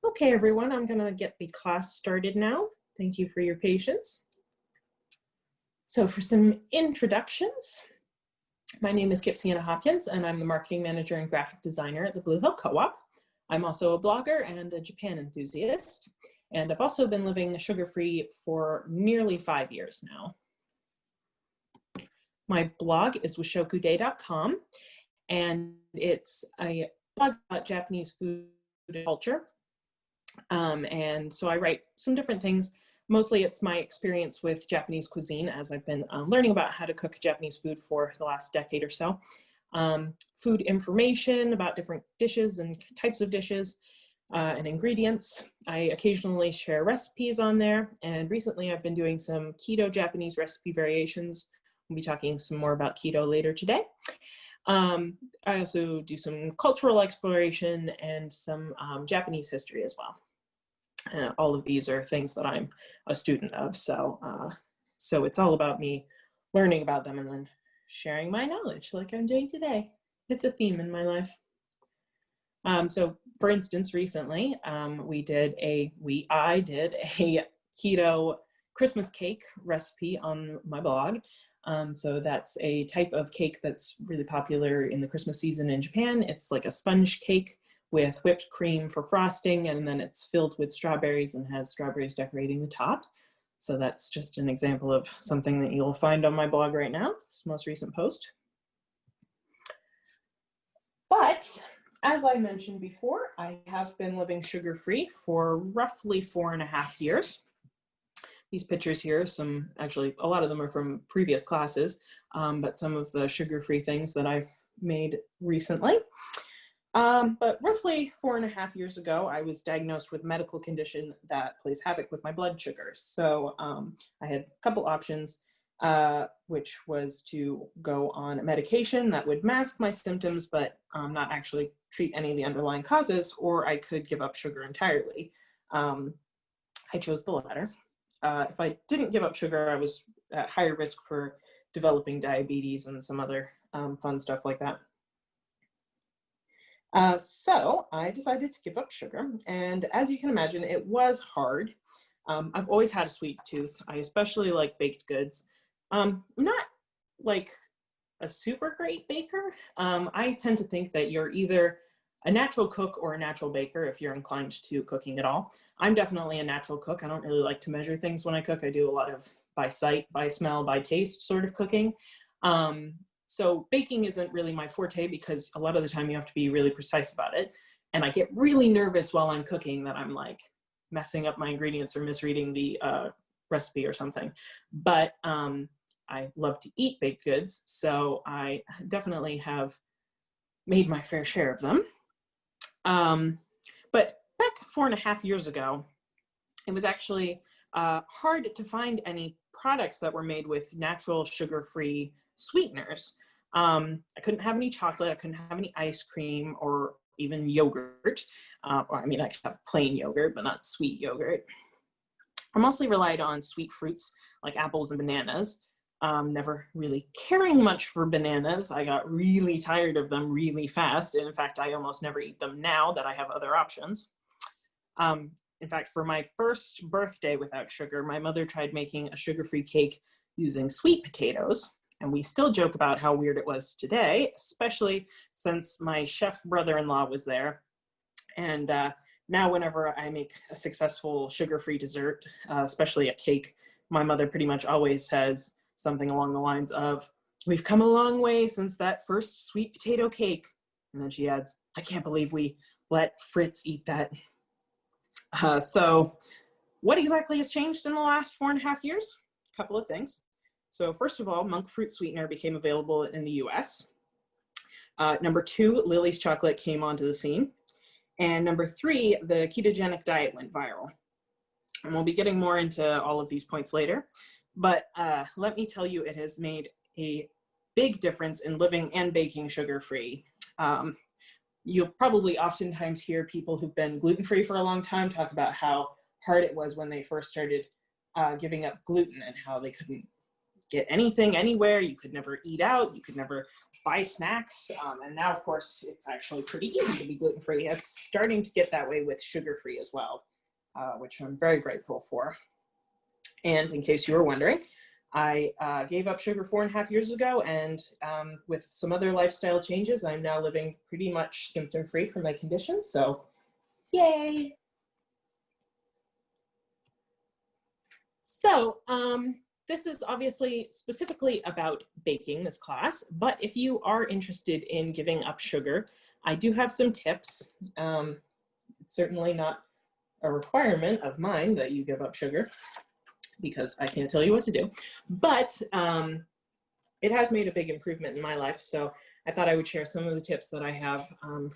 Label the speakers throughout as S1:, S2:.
S1: Okay, everyone, I'm going to get the class started now. Thank you for your patience. So for some introductions, my name is Kipp Hopkins, and I'm the marketing manager and graphic designer at the Blue Hill Co-op. I'm also a blogger and a Japan enthusiast, and I've also been living sugar-free for nearly 5 years now. My blog is wishokuday.com, and it's a blog about Japanese food and culture. And so I write some different things. Mostly it's my experience with Japanese cuisine, as I've been learning about how to cook Japanese food for the last decade or so. Food information about different dishes and types of dishes and ingredients. I occasionally share recipes on there, and recently I've been doing some keto Japanese recipe variations. We'll be talking some more about keto later today. I also do some cultural exploration and some Japanese history as well. All of these are things that I'm a student of, so it's all about me learning about them and then sharing my knowledge like I'm doing today. It's a theme in my life. So for instance, recently I did a keto Christmas cake recipe on my blog. So that's a type of cake that's really popular in the Christmas season in Japan. It's like a sponge cake with whipped cream for frosting, and then it's filled with strawberries and has strawberries decorating the top. So that's just an example of something that you'll find on my blog right now, this most recent post. But as I mentioned before, I have been living sugar-free for roughly 4.5 years. These pictures here, actually a lot of them are from previous classes, but some of the sugar-free things that I've made recently. But roughly 4.5 years ago, I was diagnosed with a medical condition that plays havoc with my blood sugars. So I had a couple options, which was to go on a medication that would mask my symptoms, but not actually treat any of the underlying causes, or I could give up sugar entirely. I chose the latter. If I didn't give up sugar, I was at higher risk for developing diabetes and some other fun stuff like that. So I decided to give up sugar, and as you can imagine, it was hard. I've always had a sweet tooth. I especially like baked goods. I'm not like a super great baker. I tend to think that you're either a natural cook or a natural baker if you're inclined to cooking at all. I'm definitely a natural cook. I don't really like to measure things when I cook. I do a lot of by sight, by smell, by taste sort of cooking. So baking isn't really my forte because a lot of the time you have to be really precise about it. And I get really nervous while I'm cooking that I'm like messing up my ingredients or misreading the recipe or something. But I love to eat baked goods, so I definitely have made my fair share of them. But back 4.5 years ago, it was actually hard to find any products that were made with natural sugar-free sweeteners. I couldn't have any chocolate, I couldn't have any ice cream or even yogurt. Or I mean, I could have plain yogurt, but not sweet yogurt. I mostly relied on sweet fruits like apples and bananas. Never really caring much for bananas. I got really tired of them really fast. And in fact, I almost never eat them now that I have other options. In fact, for my first birthday without sugar, my mother tried making a sugar-free cake using sweet potatoes. And we still joke about how weird it was today, especially since my chef brother-in-law was there. And now whenever I make a successful sugar-free dessert, especially a cake, my mother pretty much always says something along the lines of, "We've come a long way since that first sweet potato cake." And then she adds, "I can't believe we let Fritz eat that." So what exactly has changed in the last 4.5 years? A couple of things. So first of all, monk fruit sweetener became available in the US. Number 2, Lily's chocolate came onto the scene. And number 3, the ketogenic diet went viral. And we'll be getting more into all of these points later. But let me tell you, it has made a big difference in living and baking sugar-free. You'll probably oftentimes hear people who've been gluten-free for a long time talk about how hard it was when they first started giving up gluten and how they couldn't get anything anywhere. You could never eat out. You could never buy snacks. And now, of course, it's actually pretty easy to be gluten-free. It's starting to get that way with sugar-free as well, which I'm very grateful for. And in case you were wondering, I gave up sugar 4.5 years ago, and with some other lifestyle changes, I'm now living pretty much symptom-free from my condition, so yay! So this is obviously specifically about baking, this class, but if you are interested in giving up sugar, I do have some tips. It's certainly not a requirement of mine that you give up sugar, because I can't tell you what to do, but it has made a big improvement in my life. So I thought I would share some of the tips that I have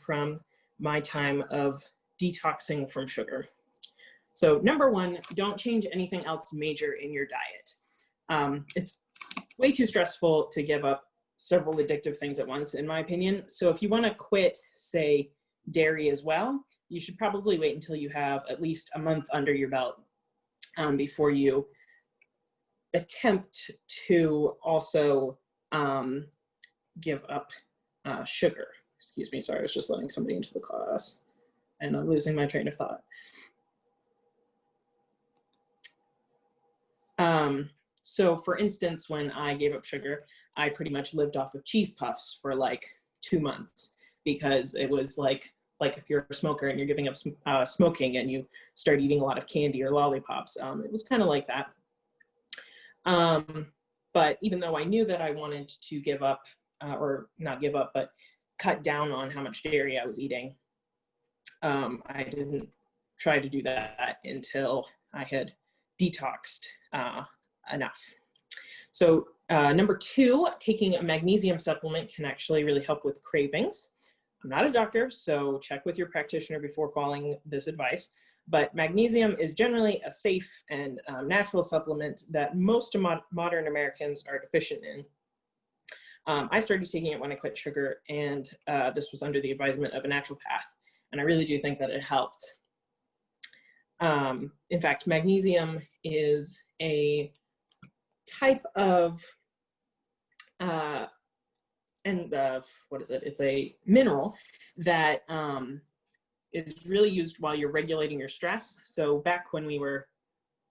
S1: from my time of detoxing from sugar. So number one, don't change anything else major in your diet. It's way too stressful to give up several addictive things at once, in my opinion. So if you want to quit, say, dairy as well, you should probably wait until you have at least a month under your belt before you attempt to also give up sugar. Excuse me, sorry, I was just letting somebody into the class and I'm losing my train of thought. So for instance, when I gave up sugar, I pretty much lived off of cheese puffs for like 2 months, because it was like if you're a smoker and you're giving up smoking and you start eating a lot of candy or lollipops, it was kind of like that. But even though I knew that I wanted to give up, or not give up, but cut down on how much dairy I was eating, I didn't try to do that until I had detoxed enough. So number two, taking a magnesium supplement can actually really help with cravings. I'm not a doctor, so check with your practitioner before following this advice, but magnesium is generally a safe and natural supplement that most modern Americans are deficient in. I started taking it when I quit sugar, and this was under the advisement of a naturopath, and I really do think that it helped. In fact, magnesium is a type of what is it? It's a mineral that is really used while you're regulating your stress. So back when we were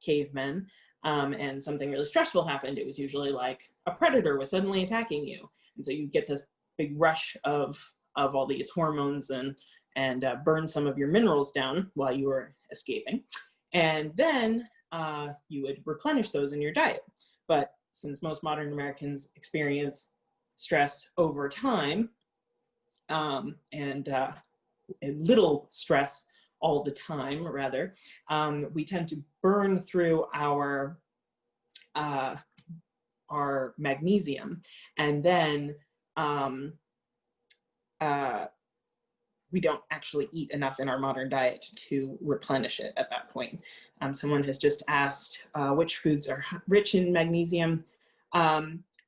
S1: cavemen and something really stressful happened, it was usually like a predator was suddenly attacking you. And so you get this big rush of all these hormones and burn some of your minerals down while you were escaping. And then you would replenish those in your diet. But since most modern Americans experience stress over time, and little stress all the time, rather, we tend to burn through our magnesium, and then we don't actually eat enough in our modern diet to replenish it at that point. Someone has just asked which foods are rich in magnesium.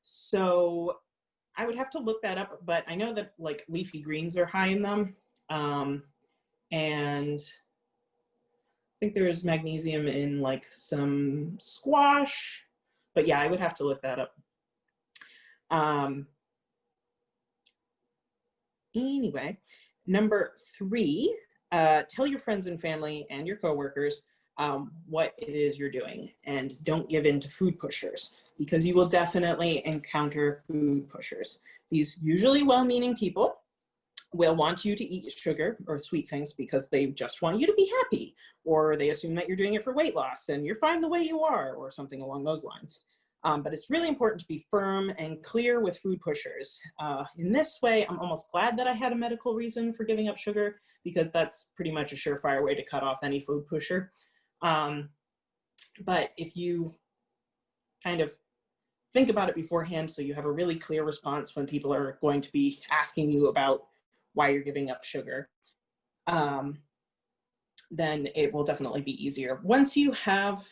S1: So I would have to look that up, but I know that like leafy greens are high in them. And I think there is magnesium in like some squash, but yeah, I would have to look that up. Anyway, number three, tell your friends and family and your coworkers what it is you're doing, and don't give in to food pushers, because you will definitely encounter food pushers. These usually well-meaning people will want you to eat sugar or sweet things because they just want you to be happy, or they assume that you're doing it for weight loss and you're fine the way you are, or something along those lines. But it's really important to be firm and clear with food pushers. In this way, I'm almost glad that I had a medical reason for giving up sugar, because that's pretty much a surefire way to cut off any food pusher. But if you kind of think about it beforehand, so you have a really clear response when people are going to be asking you about why you're giving up sugar, then it will definitely be easier. Once you have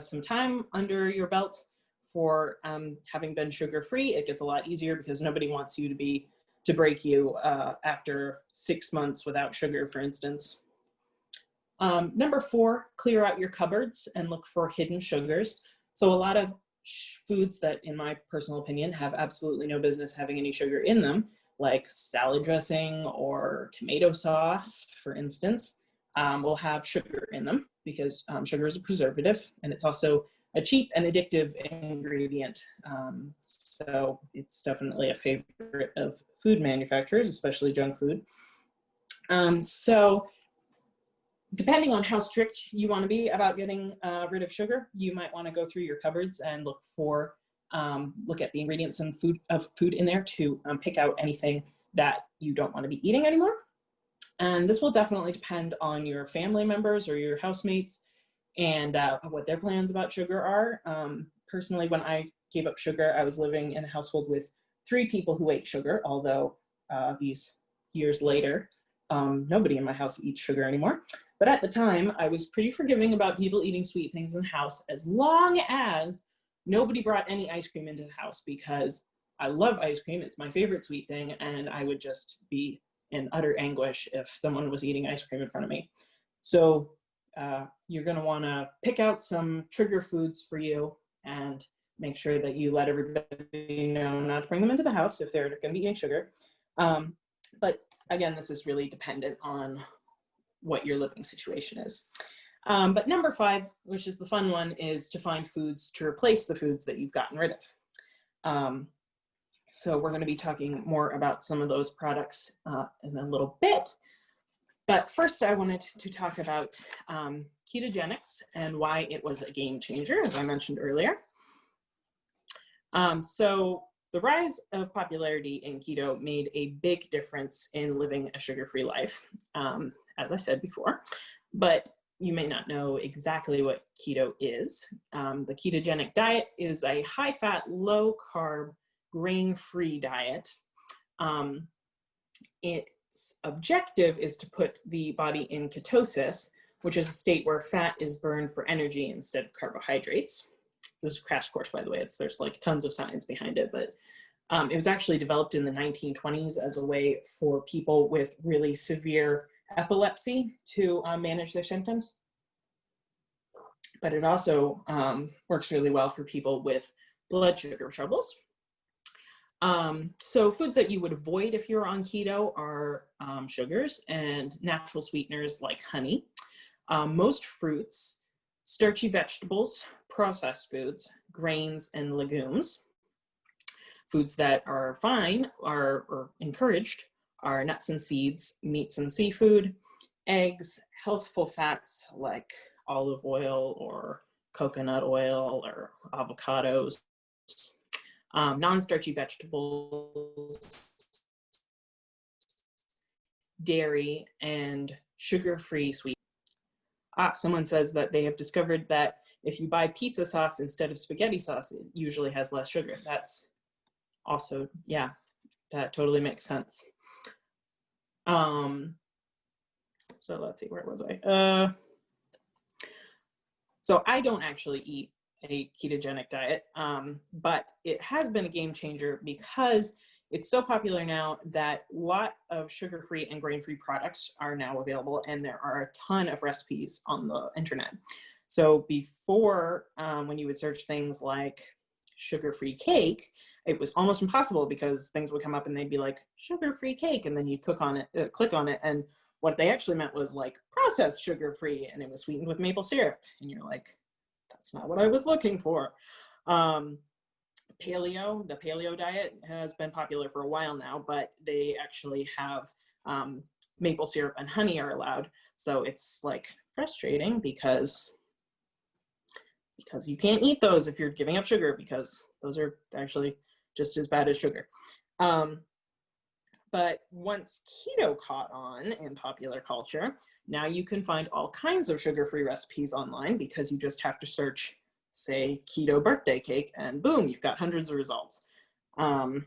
S1: some time under your belt for having been sugar-free, it gets a lot easier, because nobody wants you to break you after 6 months without sugar, for instance. Number four, clear out your cupboards and look for hidden sugars. So a lot of foods that, in my personal opinion, have absolutely no business having any sugar in them, like salad dressing or tomato sauce, for instance, will have sugar in them because sugar is a preservative, and it's also a cheap and addictive ingredient. So it's definitely a favorite of food manufacturers, especially junk food. So depending on how strict you want to be about getting rid of sugar, you might want to go through your cupboards and look at the ingredients and food in there to pick out anything that you don't want to be eating anymore. And this will definitely depend on your family members or your housemates and what their plans about sugar are. Personally, when I gave up sugar, I was living in a household with 3 people who ate sugar, although these years later, nobody in my house eats sugar anymore. But at the time, I was pretty forgiving about people eating sweet things in the house, as long as nobody brought any ice cream into the house, because I love ice cream. It's my favorite sweet thing, and I would just be in utter anguish if someone was eating ice cream in front of me. So you're going to want to pick out some trigger foods for you and make sure that you let everybody know not to bring them into the house if they're going to be eating sugar. But again, this is really dependent on what your living situation is. But number 5, which is the fun one, is to find foods to replace the foods that you've gotten rid of. So we're going to be talking more about some of those products in a little bit. But first, I wanted to talk about ketogenics and why it was a game changer, as I mentioned earlier. So the rise of popularity in keto made a big difference in living a sugar-free life, as I said before, but you may not know exactly what keto is. The ketogenic diet is a high-fat, low-carb, grain-free diet. Its objective is to put the body in ketosis, which is a state where fat is burned for energy instead of carbohydrates. This is a crash course, by the way. There's like tons of science behind it, but it was actually developed in the 1920s as a way for people with really severe epilepsy to manage their symptoms. But it also works really well for people with blood sugar troubles. So foods that you would avoid if you're on keto are sugars and natural sweeteners like honey, most fruits, starchy vegetables, processed foods, grains, and legumes. Foods that are fine or encouraged are nuts and seeds, meats and seafood, eggs, healthful fats like olive oil or coconut oil or avocados, non-starchy vegetables, dairy, and sugar-free sweet. Someone says that they have discovered that if you buy pizza sauce instead of spaghetti sauce, it usually has less sugar. That's also, yeah, that totally makes sense. So let's see, where was I? So I don't actually eat a ketogenic diet, but it has been a game changer because it's so popular now that a lot of sugar-free and grain-free products are now available, and there are a ton of recipes on the internet. So before, when you would search things like sugar-free cake, it was almost impossible because things would come up and they'd be like sugar-free cake, and then you'd click on it, and what they actually meant was like processed sugar-free, and it was sweetened with maple syrup, and you're like, that's not what I was looking for. The paleo diet has been popular for a while now, but they actually have maple syrup and honey are allowed. So it's like frustrating because you can't eat those if you're giving up sugar, because those are actually just as bad as sugar. But once keto caught on in popular culture, now you can find all kinds of sugar-free recipes online because you just have to search, say, keto birthday cake, and boom, you've got hundreds of results. Now,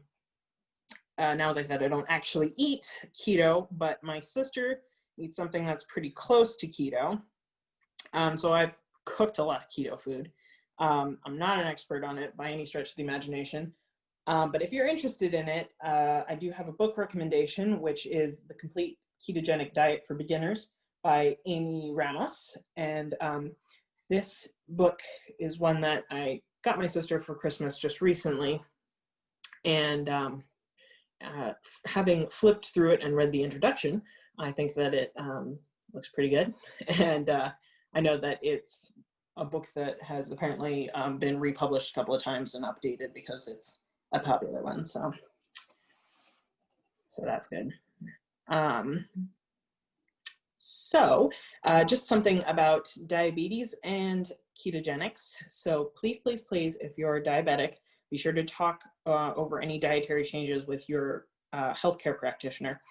S1: as I said, I don't actually eat keto, but my sister eats something that's pretty close to keto. So I've cooked a lot of keto food. I'm not an expert on it by any stretch of the imagination. But if you're interested in it, I do have a book recommendation, which is The Complete Ketogenic Diet for Beginners by Amy Ramos. And this book is one that I got my sister for Christmas just recently, and having flipped through it and read the introduction, I think that it looks pretty good. And I know that it's a book that has apparently been republished a couple of times and updated because it's a popular one. So that's good. Just something about diabetes and ketogenics. So please, please, please, if you're diabetic, be sure to talk over any dietary changes with your healthcare practitioner.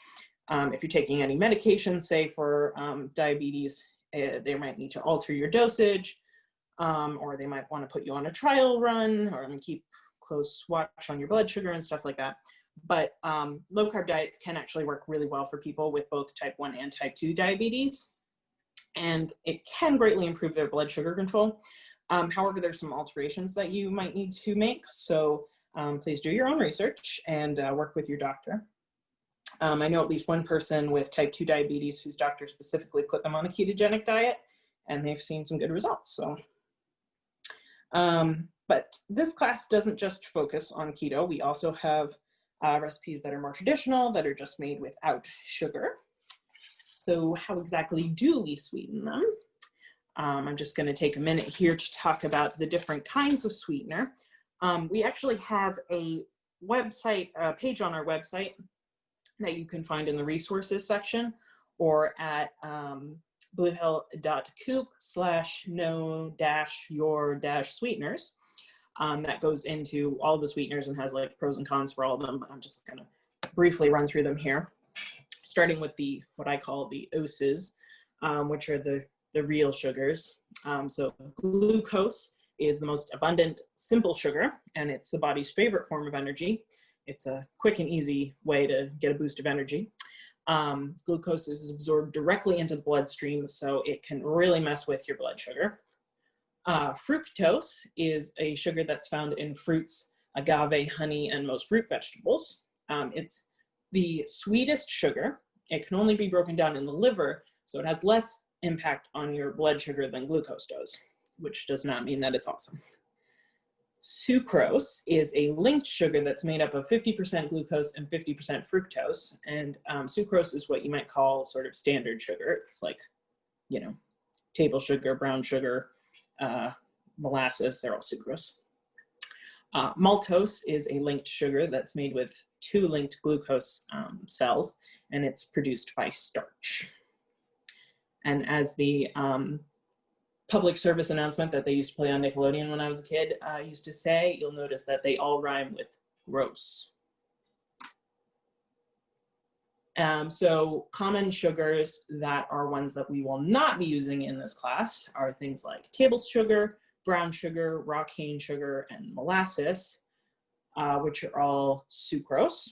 S1: If you're taking any medication, say for diabetes, they might need to alter your dosage, or they might want to put you on a trial run, or keep close watch on your blood sugar and stuff like that. But low carb diets can actually work really well for people with both type 1 and type 2 diabetes, and it can greatly improve their blood sugar control. However, there's some alterations that you might need to make, so please do your own research and work with your doctor. I know at least one person with type 2 diabetes whose doctor specifically put them on a ketogenic diet, and they've seen some good results. So, but this class doesn't just focus on keto. We also have recipes that are more traditional, that are just made without sugar. So how exactly do we sweeten them? I'm just going to take a minute here to talk about the different kinds of sweetener. We actually have a page on our website that you can find in the resources section, or at bluehill.coop/no-your-sweeteners. That goes into all the sweeteners and has like pros and cons for all of them, but I'm just gonna briefly run through them here. Starting with what I call the OSEs, which are the real sugars. So glucose is the most abundant, simple sugar, and it's the body's favorite form of energy. It's a quick and easy way to get a boost of energy. Glucose is absorbed directly into the bloodstream, so it can really mess with your blood sugar. Fructose is a sugar that's found in fruits, agave, honey, and most root vegetables. It's the sweetest sugar. It can only be broken down in the liver, so it has less impact on your blood sugar than glucose does, which does not mean that it's awesome. Sucrose is a linked sugar that's made up of 50% glucose and 50% fructose. And sucrose is what you might call sort of standard sugar. It's like, table sugar, brown sugar, molasses, they're all sucrose. Maltose is a linked sugar that's made with 2 linked glucose cells, and it's produced by starch. And as the public service announcement that they used to play on Nickelodeon when I was a kid used to say, you'll notice that they all rhyme with gross. So common sugars that are ones that we will not be using in this class are things like table sugar, brown sugar, raw cane sugar, and molasses, which are all sucrose.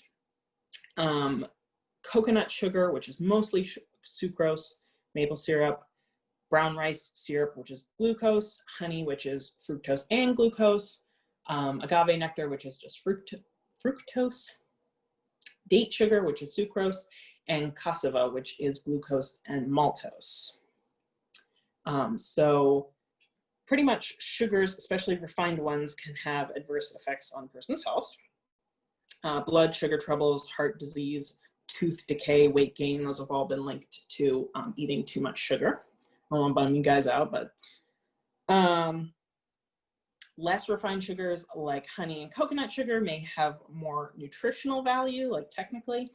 S1: Coconut sugar, which is mostly sucrose, maple syrup, brown rice syrup, which is glucose, honey, which is fructose and glucose, agave nectar, which is just fructose, date sugar, which is sucrose, and cassava, which is glucose and maltose. So pretty much sugars, especially refined ones, can have adverse effects on a person's health. Blood sugar troubles, heart disease, tooth decay, weight gain, those have all been linked to eating too much sugar. I won't bum you guys out, but less refined sugars like honey and coconut sugar may have more nutritional value, like technically,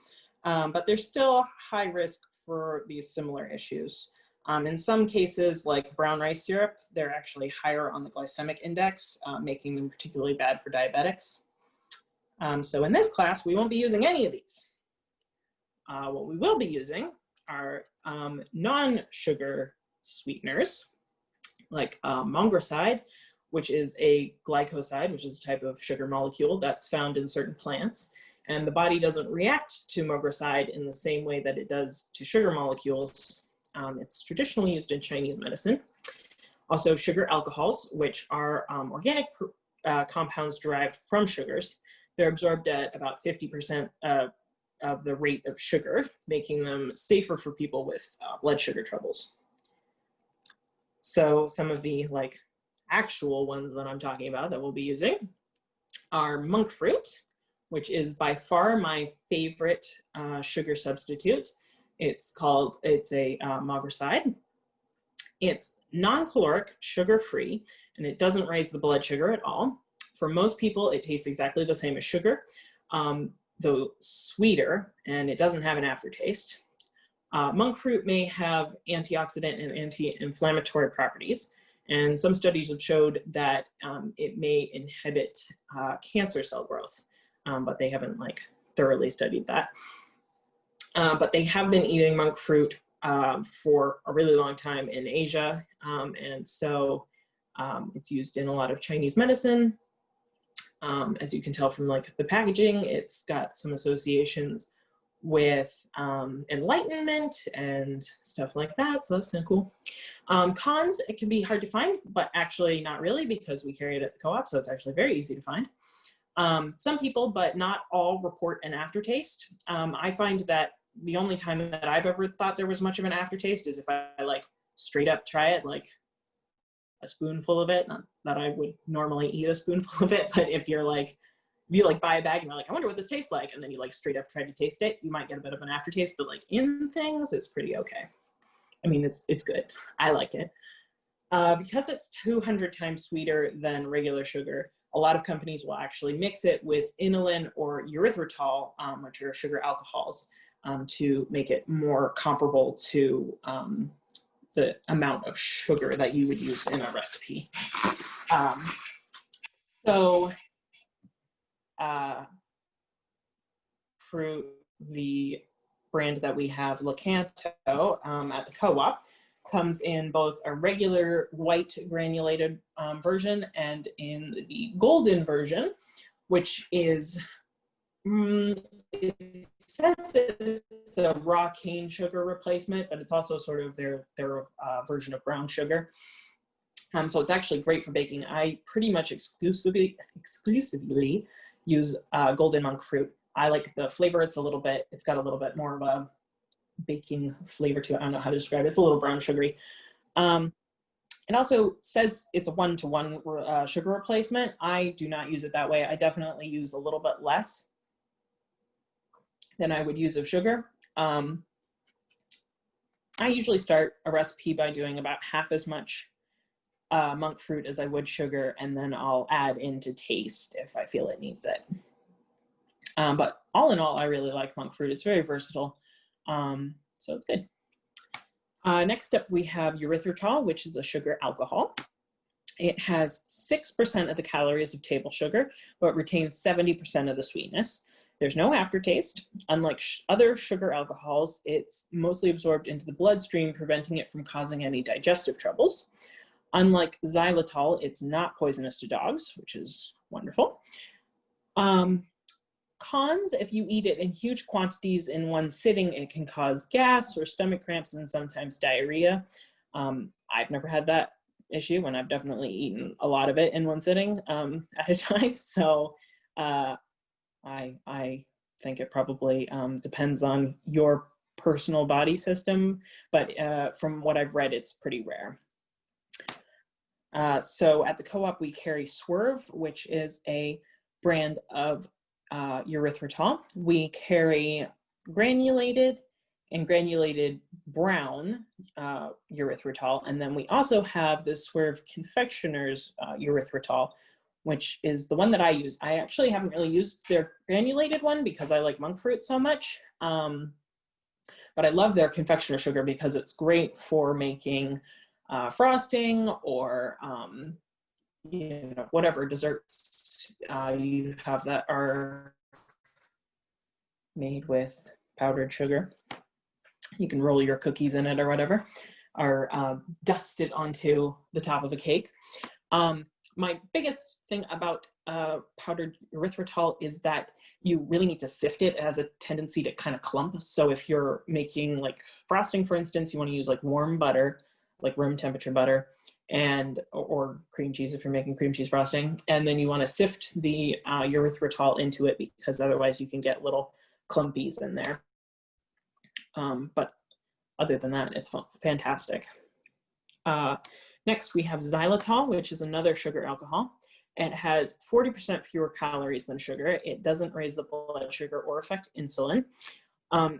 S1: but there's still high risk for these similar issues. In some cases, like brown rice syrup, they're actually higher on the glycemic index, making them particularly bad for diabetics. So in this class, we won't be using any of these. What we will be using are non-sugar sweeteners, like mongroside, which is a glycoside, which is a type of sugar molecule that's found in certain plants. And the body doesn't react to mongroside in the same way that it does to sugar molecules. It's traditionally used in Chinese medicine. Also sugar alcohols, which are organic compounds derived from sugars. They're absorbed at about 50% of the rate of sugar, making them safer for people with blood sugar troubles. So some of the actual ones that I'm talking about that we'll be using are monk fruit, which is by far my favorite sugar substitute. It's a magroside. It's non-caloric, sugar-free, and it doesn't raise the blood sugar at all. For most people, it tastes exactly the same as sugar, though sweeter, and it doesn't have an aftertaste. Monk fruit may have antioxidant and anti-inflammatory properties, and some studies have showed that it may inhibit cancer cell growth, but they haven't thoroughly studied that. But they have been eating monk fruit for a really long time in Asia, and so it's used in a lot of Chinese medicine. As you can tell from the packaging, it's got some associations with enlightenment and stuff like that, so that's kind of cool. Cons, it can be hard to find, but actually not really, because we carry it at the co-op, so it's actually very easy to find. Some people, but not all, report an aftertaste. I find that the only time that I've ever thought there was much of an aftertaste is if I straight up try it, a spoonful of it. Not that I would normally eat a spoonful of it, but if you're you buy a bag and you're I wonder what this tastes like, and then you straight up try to taste it, you might get a bit of an aftertaste, but in things, it's pretty okay. I mean, it's good. I like it. Because it's 200 times sweeter than regular sugar, a lot of companies will actually mix it with inulin or erythritol, which are sugar alcohols, to make it more comparable to the amount of sugar that you would use in a recipe. Fruit, the brand that we have, Lakanto, at the co-op, comes in both a regular white granulated version and in the golden version, which is, it says it's a raw cane sugar replacement, but it's also sort of their version of brown sugar. So it's actually great for baking. I pretty much exclusively use golden monk fruit. I like the flavor. It's got a little bit more of a baking flavor to it. I don't know how to describe it. It's a little brown sugary. It also says it's a 1-to-1 sugar replacement. I do not use it that way. I definitely use a little bit less than I would use of sugar. I usually start a recipe by doing about half as much monk fruit as I would sugar, and then I'll add in to taste if I feel it needs it. But all in all, I really like monk fruit. It's very versatile, so it's good. Next up, we have erythritol, which is a sugar alcohol. It has 6% of the calories of table sugar, but retains 70% of the sweetness. There's no aftertaste. Unlike other sugar alcohols, it's mostly absorbed into the bloodstream, preventing it from causing any digestive troubles. Unlike xylitol, it's not poisonous to dogs, which is wonderful. Cons, if you eat it in huge quantities in one sitting, it can cause gas or stomach cramps and sometimes diarrhea. I've never had that issue, and I've definitely eaten a lot of it in one sitting at a time. So I think it probably depends on your personal body system, but from what I've read, it's pretty rare. So at the co-op, we carry Swerve, which is a brand of erythritol. We carry granulated and granulated brown erythritol, and then we also have the Swerve Confectioner's erythritol, which is the one that I use. I actually haven't really used their granulated one because I like monk fruit so much, but I love their confectioner sugar because it's great for making frosting or whatever desserts you have that are made with powdered sugar. You can roll your cookies in it or whatever, or dust it onto the top of a cake. My biggest thing about powdered erythritol is that you really need to sift it. It has a tendency to kind of clump. So if you're making frosting, for instance, you want to use warm butter, room temperature butter, and or cream cheese if you're making cream cheese frosting, and then you want to sift the erythritol into it, because otherwise you can get little clumpies in there. But other than that, it's fantastic. Next, we have xylitol, which is another sugar alcohol. It has 40% fewer calories than sugar. It doesn't raise the blood sugar or affect insulin.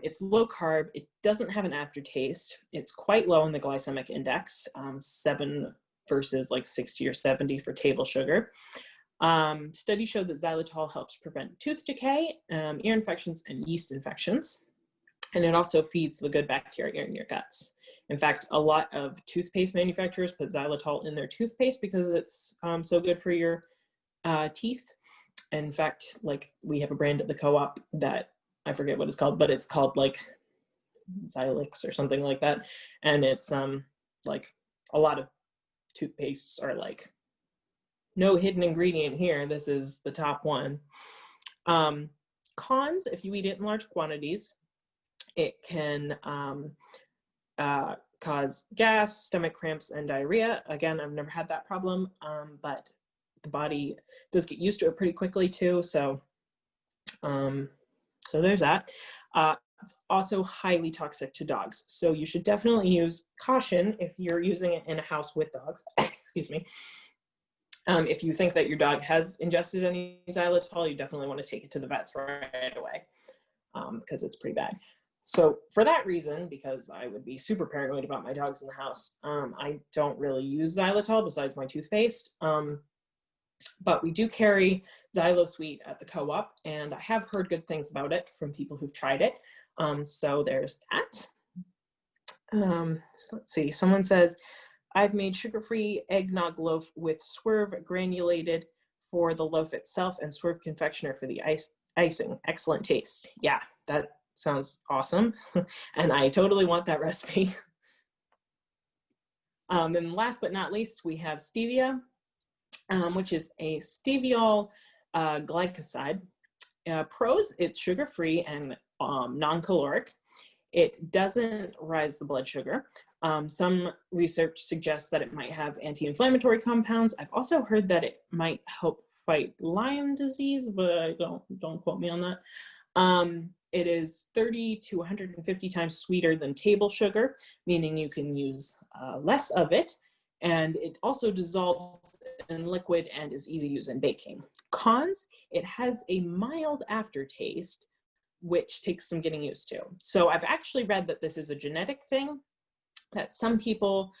S1: It's low carb. It doesn't have an aftertaste. It's quite low in the glycemic index, 7 versus like 60 or 70 for table sugar. Studies show that xylitol helps prevent tooth decay, ear infections, and yeast infections. And it also feeds the good bacteria in your guts. In fact, a lot of toothpaste manufacturers put xylitol in their toothpaste because it's so good for your teeth. In fact, like we have a brand at the co-op that I forget what it's called, but it's called like Xylix or something like that. And it's like a lot of toothpastes are like, no hidden ingredient here. This is the top one. Cons, if you eat it in large quantities, it can cause gas, stomach cramps, and diarrhea. Again, I've never had that problem, but the body does get used to it pretty quickly too. So, so there's that. It's also highly toxic to dogs. So you should definitely use caution if you're using it in a house with dogs. Excuse me. If you think that your dog has ingested any xylitol, you definitely want to take it to the vets right away because it's pretty bad. So for that reason, because I would be super paranoid about my dogs in the house, I don't really use xylitol besides my toothpaste. But we do carry XyloSweet at the co-op, and I have heard good things about it from people who've tried it. So there's that. So let's see, someone says, I've made sugar-free eggnog loaf with Swerve granulated for the loaf itself and Swerve confectioner for the icing. Excellent taste. Yeah, that sounds awesome. And I totally want that recipe. And last but not least, we have stevia, which is a steviol glycoside. Pros, it's sugar-free and non-caloric. It doesn't rise the blood sugar. Some research suggests that it might have anti-inflammatory compounds. I've also heard that it might help fight Lyme disease, but don't quote me on that. It is 30 to 150 times sweeter than table sugar, meaning you can use less of it. And it also dissolves in liquid and is easy to use in baking. Cons, it has a mild aftertaste, which takes some getting used to. So I've actually read that this is a genetic thing, that some people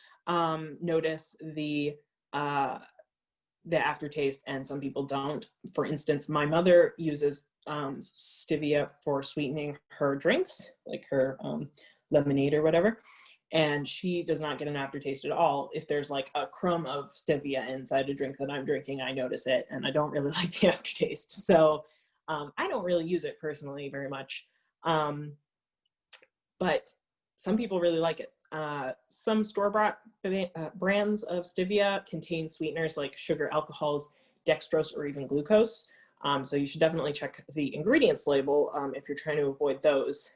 S1: notice the aftertaste and some people don't. For instance, my mother uses stevia for sweetening her drinks, like her lemonade or whatever, and she does not get an aftertaste at all. If there's like a crumb of stevia inside a drink that I'm drinking, I notice it, and I don't really like the aftertaste. So I don't really use it personally very much, but some people really like it. Some store-bought brands of stevia contain sweeteners like sugar alcohols, dextrose, or even glucose. So you should definitely check the ingredients label if you're trying to avoid those.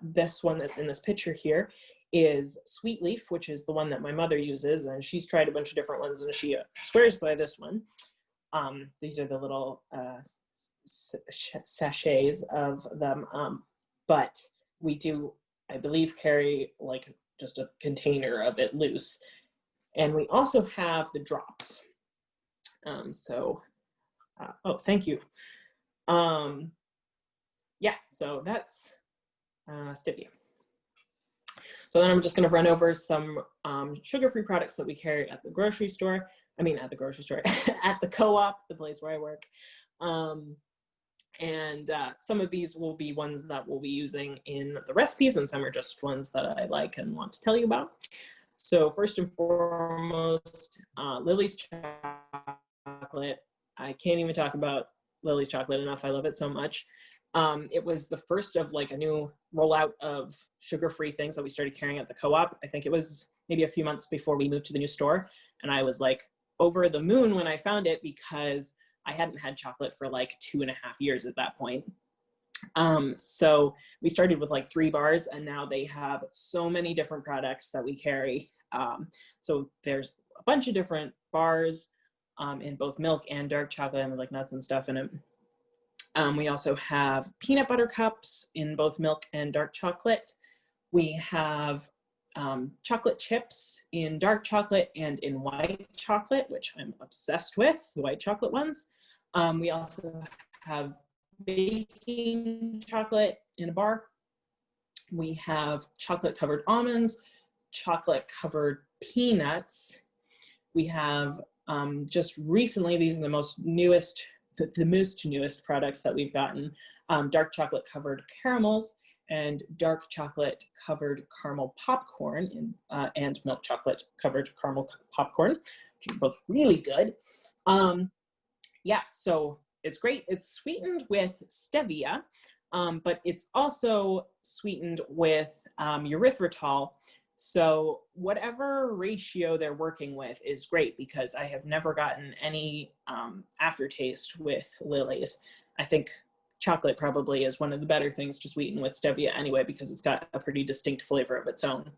S1: This one that's in this picture here is Sweet Leaf, which is the one that my mother uses, and she's tried a bunch of different ones, and she swears by this one. These are the little sachets of them, but we do, I believe, carry like just a container of it loose. And we also have the drops. Oh, thank you. Yeah, so that's stevia. So then I'm just going to run over some sugar-free products that we carry at the grocery store. I mean, at the grocery store, at the co-op, the place where I work. And some of these will be ones that we'll be using in the recipes, and some are just ones that I like and want to tell you about. So first and foremost, Lily's chocolate. I can't even talk about Lily's chocolate enough. I love it so much. It was the first of like a new rollout of sugar-free things that we started carrying at the co-op. I think it was maybe a few months before we moved to the new store. And I was like over the moon when I found it because I hadn't had chocolate for like 2.5 years at that point. So we started with like 3 bars, and now they have so many different products that we carry. So there's a bunch of different bars in both milk and dark chocolate, and like nuts and stuff in it. We also have peanut butter cups in both milk and dark chocolate. We have chocolate chips in dark chocolate and in white chocolate, which I'm obsessed with, the white chocolate ones. We also have baking chocolate in a bar. We have chocolate covered almonds, chocolate covered peanuts. We have just recently, these are the most newest products that we've gotten, dark chocolate covered caramels and dark chocolate covered caramel popcorn and milk chocolate covered caramel popcorn, which are both really good. Yeah, so it's great. It's sweetened with stevia, but it's also sweetened with erythritol. So whatever ratio they're working with is great, because I have never gotten any aftertaste with Lily's. I think chocolate probably is one of the better things to sweeten with stevia anyway, because it's got a pretty distinct flavor of its own.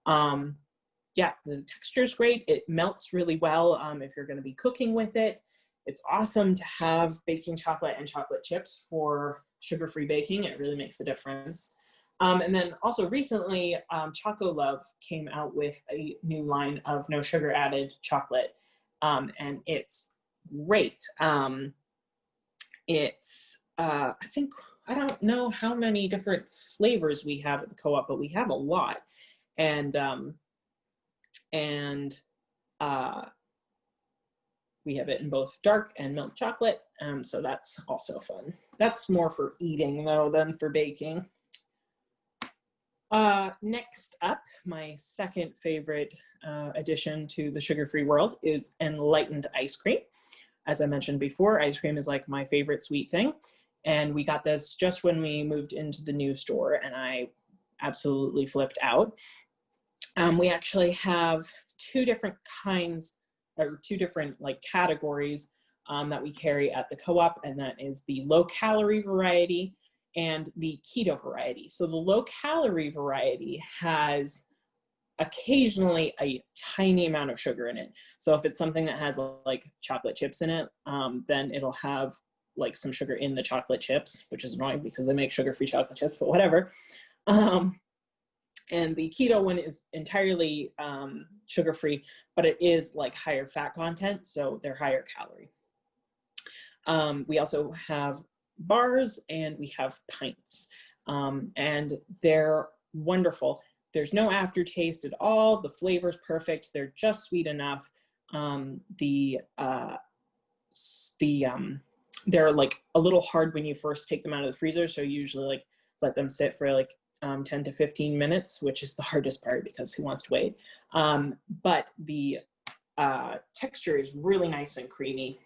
S1: Yeah, the texture is great. It melts really well if you're going to be cooking with it. It's awesome to have baking chocolate and chocolate chips for sugar-free baking. It really makes a difference. And then also recently, Choco Love came out with a new line of no sugar added chocolate, and it's great. I think, I don't know how many different flavors we have at the co-op, but we have a lot. And we have it in both dark and milk chocolate, so that's also fun. That's more for eating though than for baking. Next up, my second favorite addition to the sugar-free world is enlightened ice cream. As I mentioned before, ice cream is like my favorite sweet thing, and we got this just when we moved into the new store, and I absolutely flipped out. We actually have two different kinds, or two different like categories that we carry at the co-op, and that is the low-calorie variety and the keto variety. So the low-calorie variety has occasionally a tiny amount of sugar in it. So if it's something that has like chocolate chips in it, then it'll have like some sugar in the chocolate chips, which is annoying because they make sugar-free chocolate chips, but whatever. And the keto one is entirely sugar-free, but it is like higher fat content, so they're higher calorie. We also have bars and we have pints, and they're wonderful. There's no aftertaste at all. The flavor's perfect. They're just sweet enough. They're like a little hard when you first take them out of the freezer, so you usually like let them sit for like 10 to 15 minutes, which is the hardest part because who wants to wait? But the texture is really nice and creamy.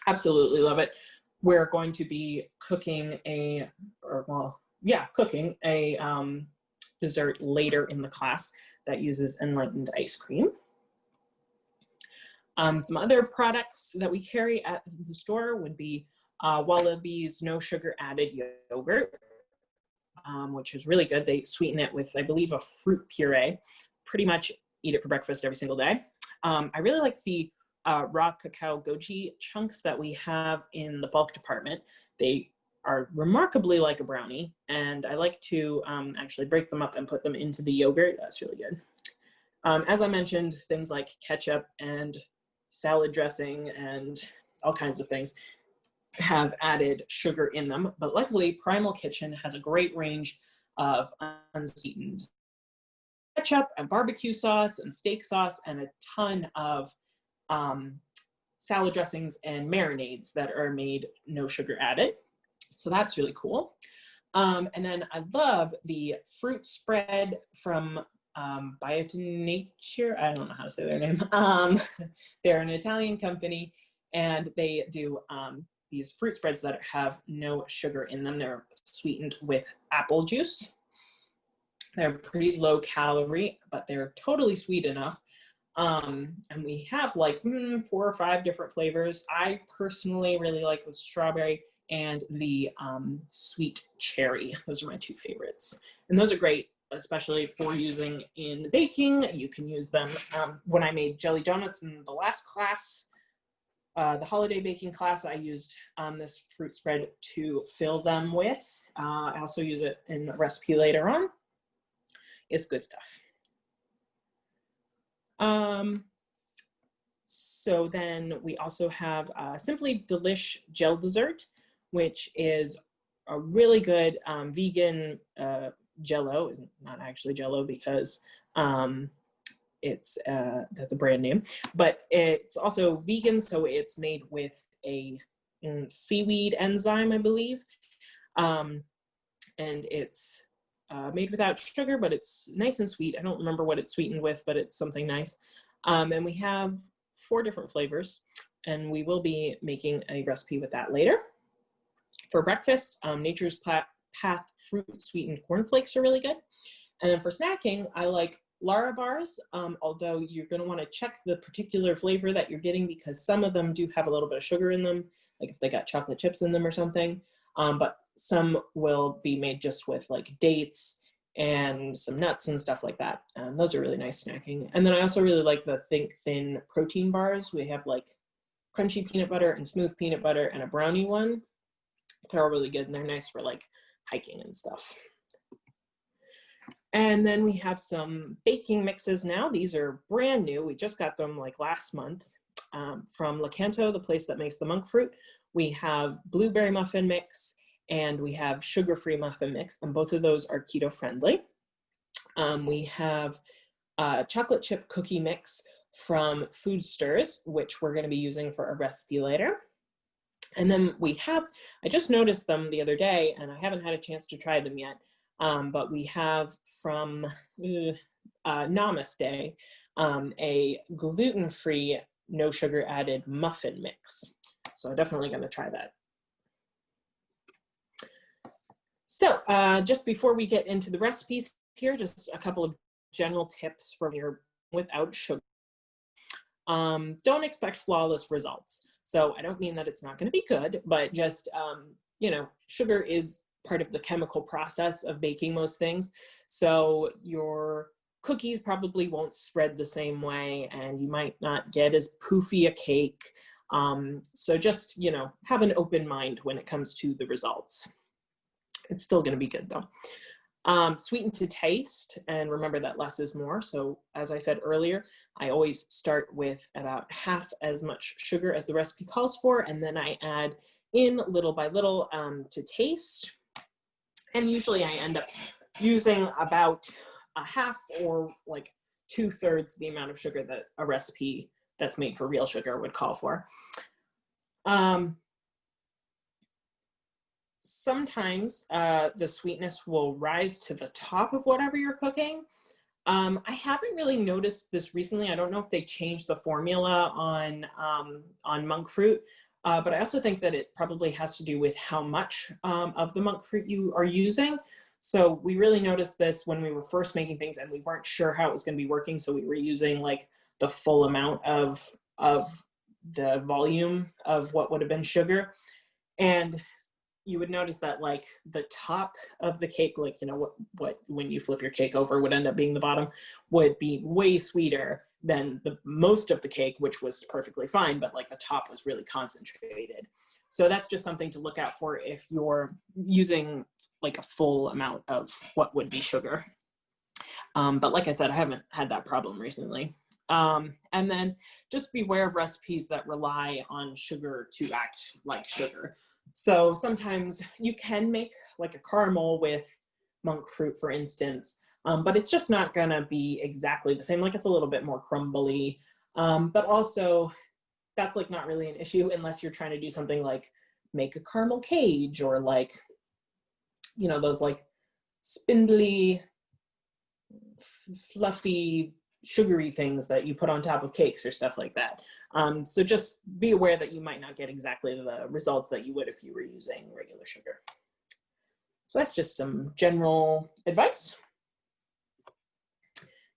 S1: Absolutely love it. We're going to be cooking cooking a dessert later in the class that uses enlightened ice cream. Some other products that we carry at the store would be Wallabies no sugar added yogurt, which is really good. They sweeten it with, I believe, a fruit puree. Pretty much eat it for breakfast every single day. I really like the raw cacao goji chunks that we have in the bulk department. They are remarkably like a brownie, and I like to actually break them up and put them into the yogurt. That's really good. As I mentioned, things like ketchup and salad dressing and all kinds of things have added sugar in them, but luckily Primal Kitchen has a great range of unsweetened ketchup and barbecue sauce and steak sauce and a ton of salad dressings and marinades that are made no sugar added. So that's really cool. And then I love the fruit spread from Nature. I don't know how to say their name. They're an Italian company, and they do these fruit spreads that have no sugar in them. They're sweetened with apple juice. They're pretty low calorie, but they're totally sweet enough. And we have like 4 or 5 different flavors. I personally really like the strawberry and the sweet cherry. Those are my 2 favorites. And those are great, especially for using in baking. You can use them. When I made jelly donuts in the last class, the holiday baking class, I used this fruit spread to fill them with. I also use it in the recipe later on. It's good stuff. So then we also have Simply Delish Gel Dessert, which is a really good vegan Jello, not actually Jello because it's that's a brand name, but it's also vegan, so it's made with a seaweed enzyme, I believe, and it's made without sugar, but it's nice and sweet. I don't remember what it's sweetened with, but it's something nice. And we have 4 different flavors, and we will be making a recipe with that later. For breakfast, Nature's Path fruit sweetened cornflakes are really good. And then for snacking, I like Lara bars, although you're going to want to check the particular flavor that you're getting because some of them do have a little bit of sugar in them, like if they got chocolate chips in them or something. But some will be made just with like dates and some nuts and stuff like that. And those are really nice snacking. And then I also really like the Think Thin protein bars. We have like crunchy peanut butter and smooth peanut butter and a brownie one. They're all really good and they're nice for like hiking and stuff. And then we have some baking mixes now. These are brand new. We just got them like last month from Lakanto, the place that makes the monk fruit. We have blueberry muffin mix and we have sugar-free muffin mix, and both of those are keto friendly. We have chocolate chip cookie mix from Food Stirs, which we're going to be using for a recipe later. And then we have, I just noticed them the other day and I haven't had a chance to try them yet, but we have from Namaste, a gluten-free, no sugar added muffin mix. So I'm definitely going to try that. So just before we get into the recipes here, just a couple of general tips from your without sugar. Don't expect flawless results. So I don't mean that it's not going to be good, but just, you know, sugar is part of the chemical process of baking most things. So your cookies probably won't spread the same way and you might not get as poofy a cake. So just, you know, have an open mind when it comes to the results. It's still going to be good though. Sweeten to taste, and remember that less is more. So as I said earlier, I always start with about half as much sugar as the recipe calls for, and then I add in little by little to taste. And usually I end up using about a half or like 2/3 the amount of sugar that a recipe that's made for real sugar would call for. Sometimes the sweetness will rise to the top of whatever you're cooking. I haven't really noticed this recently. I don't know if they changed the formula on monk fruit, but I also think that it probably has to do with how much of the monk fruit you are using. So we really noticed this when we were first making things and we weren't sure how it was going to be working. So we were using like the full amount of the volume of what would have been sugar. And you would notice that like the top of the cake, like, you know, what when you flip your cake over would end up being the bottom, would be way sweeter than the most of the cake, which was perfectly fine, but like the top was really concentrated. So that's just something to look out for if you're using like a full amount of what would be sugar. But like I said, I haven't had that problem recently. And then just beware of recipes that rely on sugar to act like sugar. So sometimes you can make like a caramel with monk fruit, for instance, but it's just not gonna be exactly the same. Like it's a little bit more crumbly, but also that's like not really an issue unless you're trying to do something like make a caramel cage or like, you know, those like spindly, fluffy, sugary things that you put on top of cakes or stuff like that. So just be aware that you might not get exactly the results that you would if you were using regular sugar. So that's just some general advice.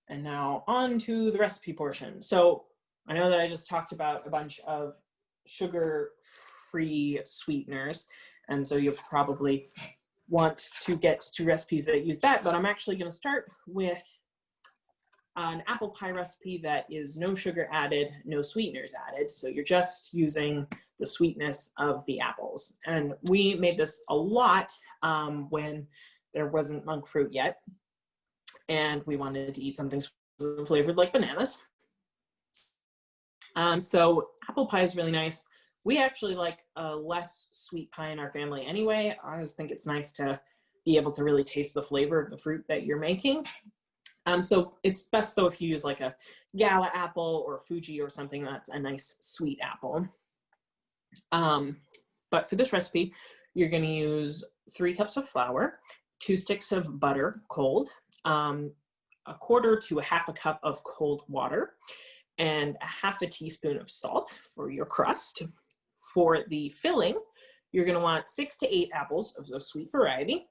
S1: And now on to the recipe portion. So I know that I just talked about a bunch of sugar-free sweeteners, and so you'll probably want to get to recipes that use that, but I'm actually going to start with an apple pie recipe that is no sugar added, no sweeteners added. So you're just using the sweetness of the apples. And we made this a lot when there wasn't monk fruit yet. And we wanted to eat something flavored like bananas. So apple pie is really nice. We actually like a less sweet pie in our family anyway. I just think it's nice to be able to really taste the flavor of the fruit that you're making. So it's best though if you use like a Gala apple or Fuji or something that's a nice sweet apple. But for this recipe, you're going to use 3 cups of flour, 2 sticks of butter, cold, 1/4 to 1/2 cup of cold water, and 1/2 teaspoon of salt for your crust. For the filling, you're going to want 6 to 8 apples of the sweet variety,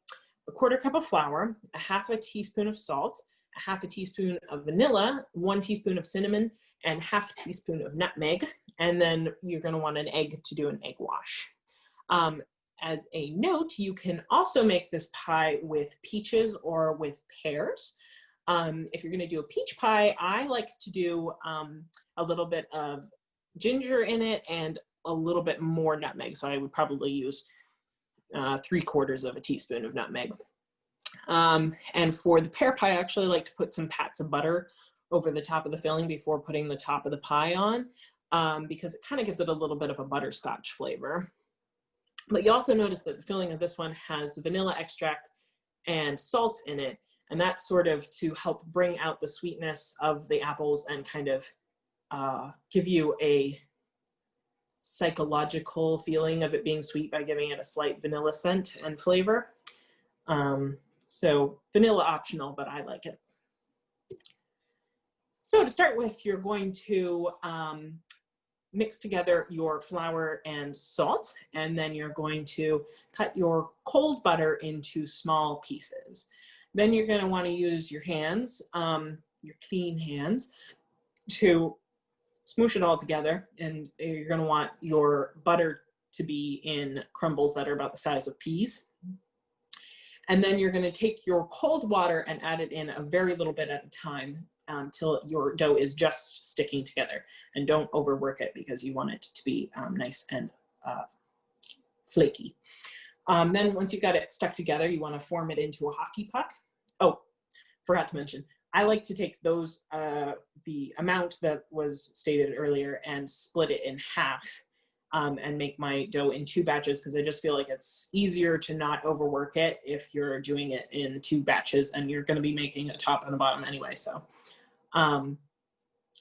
S1: 1/4 cup of flour, 1/2 teaspoon of salt, 1/2 teaspoon of vanilla, 1 teaspoon of cinnamon, and 1/2 teaspoon of nutmeg. And then you're going to want an egg to do an egg wash. As a note, you can also make this pie with peaches or with pears. If you're going to do a peach pie, I like to do a little bit of ginger in it and a little bit more nutmeg. So I would probably use 3/4 teaspoon of nutmeg. And for the pear pie, I actually like to put some pats of butter over the top of the filling before putting the top of the pie on, because it kind of gives it a little bit of a butterscotch flavor. But you also notice that the filling of this one has vanilla extract and salt in it, and that's sort of to help bring out the sweetness of the apples and kind of give you a psychological feeling of it being sweet by giving it a slight vanilla scent and flavor. So vanilla optional, but I like it. So to start with, you're going to mix together your flour and salt, and then you're going to cut your cold butter into small pieces. Then you're going to want to use your hands, your clean hands, to smoosh it all together, and you're going to want your butter to be in crumbles that are about the size of peas. And then you're going to take your cold water and add it in a very little bit at a time until your dough is just sticking together. And don't overwork it because you want it to be nice and flaky. Then once you've got it stuck together, you want to form it into a hockey puck. Oh, forgot to mention, I like to take those, the amount that was stated earlier, and split it in half and make my dough in 2 batches, because I just feel like it's easier to not overwork it if you're doing it in 2 batches, and you're going to be making a top and a bottom anyway. So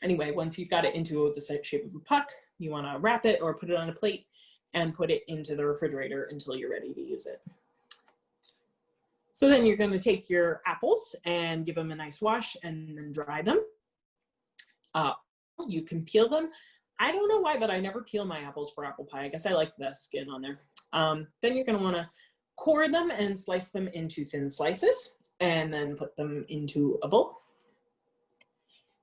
S1: anyway, once you've got it into the shape of a puck, you want to wrap it or put it on a plate and put it into the refrigerator until you're ready to use it. So then you're going to take your apples and give them a nice wash and then dry them. You can peel them. I don't know why, but I never peel my apples for apple pie. I guess I like the skin on there. Then you're going to want to core them and slice them into thin slices, and then put them into a bowl.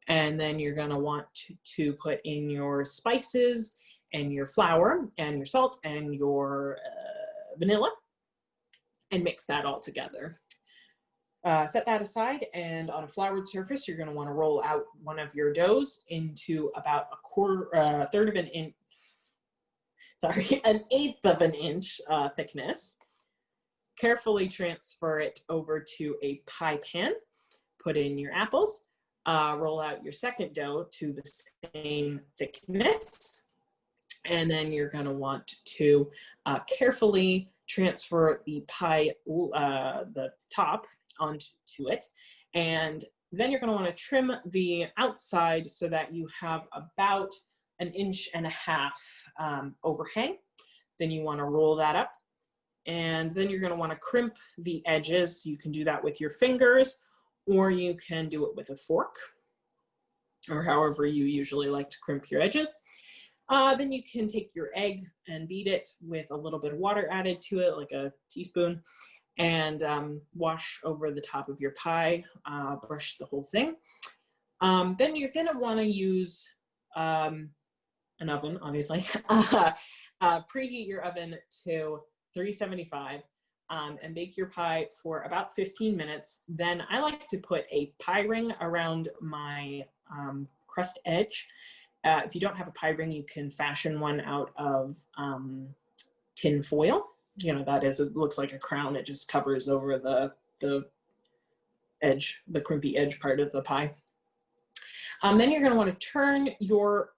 S1: And then you're going to want to put in your spices and your flour and your salt and your vanilla, and mix that all together. Set that aside, and on a floured surface, you're going to want to roll out one of your doughs into about an eighth of an inch thickness. Carefully transfer it over to a pie pan. Put in your apples. Roll out your second dough to the same thickness. And then you're going to want to carefully transfer the pie, the top, onto it. And then you're going to want to trim the outside so that you have about 1.5 inches overhang. Then you want to roll that up. And then you're going to want to crimp the edges. You can do that with your fingers, or you can do it with a fork, or however you usually like to crimp your edges. Then you can take your egg and beat it with a little bit of water added to it, like a teaspoon, and wash over the top of your pie, brush the whole thing. Then you're going to want to use an oven, obviously. Preheat your oven to 375 and bake your pie for about 15 minutes. Then I like to put a pie ring around my crust edge. If you don't have a pie ring, you can fashion one out of tin foil. You know, that is, it looks like a crown. It just covers over the edge, the crimpy edge part of the pie. Then you're going to want to turn your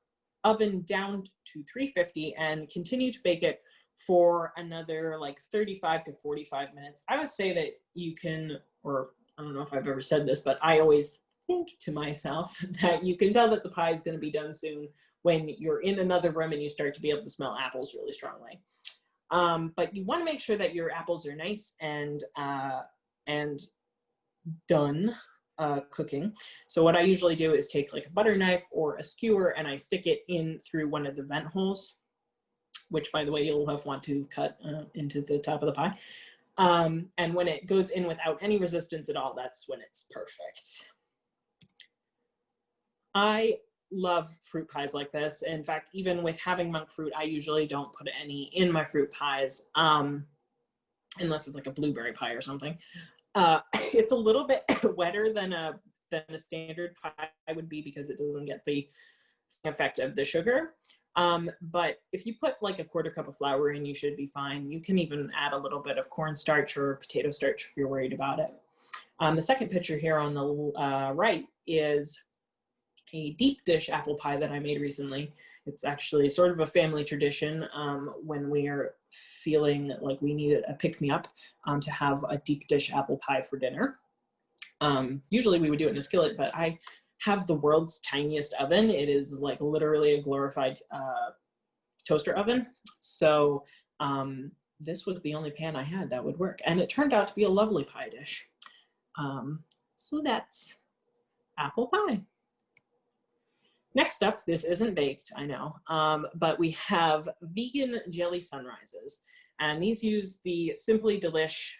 S1: oven down to 350 and continue to bake it for another like 35 to 45 minutes. I would say that you can, or I don't know if I've ever said this, but I always think to myself that you can tell that the pie is going to be done soon when you're in another room and you start to be able to smell apples really strongly. But you want to make sure that your apples are nice and done cooking. So what I usually do is take like a butter knife or a skewer and I stick it in through one of the vent holes, which by the way, you'll want to cut into the top of the pie. And when it goes in without any resistance at all, that's when it's perfect. I love fruit pies like this. In fact, even with having monk fruit, I usually don't put any in my fruit pies, unless it's like a blueberry pie or something. It's a little bit wetter than a standard pie would be because it doesn't get the effect of the sugar. But if you put like a 1/4 cup of flour in, you should be fine. You can even add a little bit of cornstarch or potato starch if you're worried about it. The second picture here on the right is a deep dish apple pie that I made recently. It's actually sort of a family tradition when we are feeling like we need a pick-me-up to have a deep dish apple pie for dinner. Usually we would do it in a skillet, but I have the world's tiniest oven. It is like literally a glorified toaster oven. So this was the only pan I had that would work. And it turned out to be a lovely pie dish. So that's apple pie. Next up, this isn't baked, I know, but we have vegan jelly sunrises. And these use the Simply Delish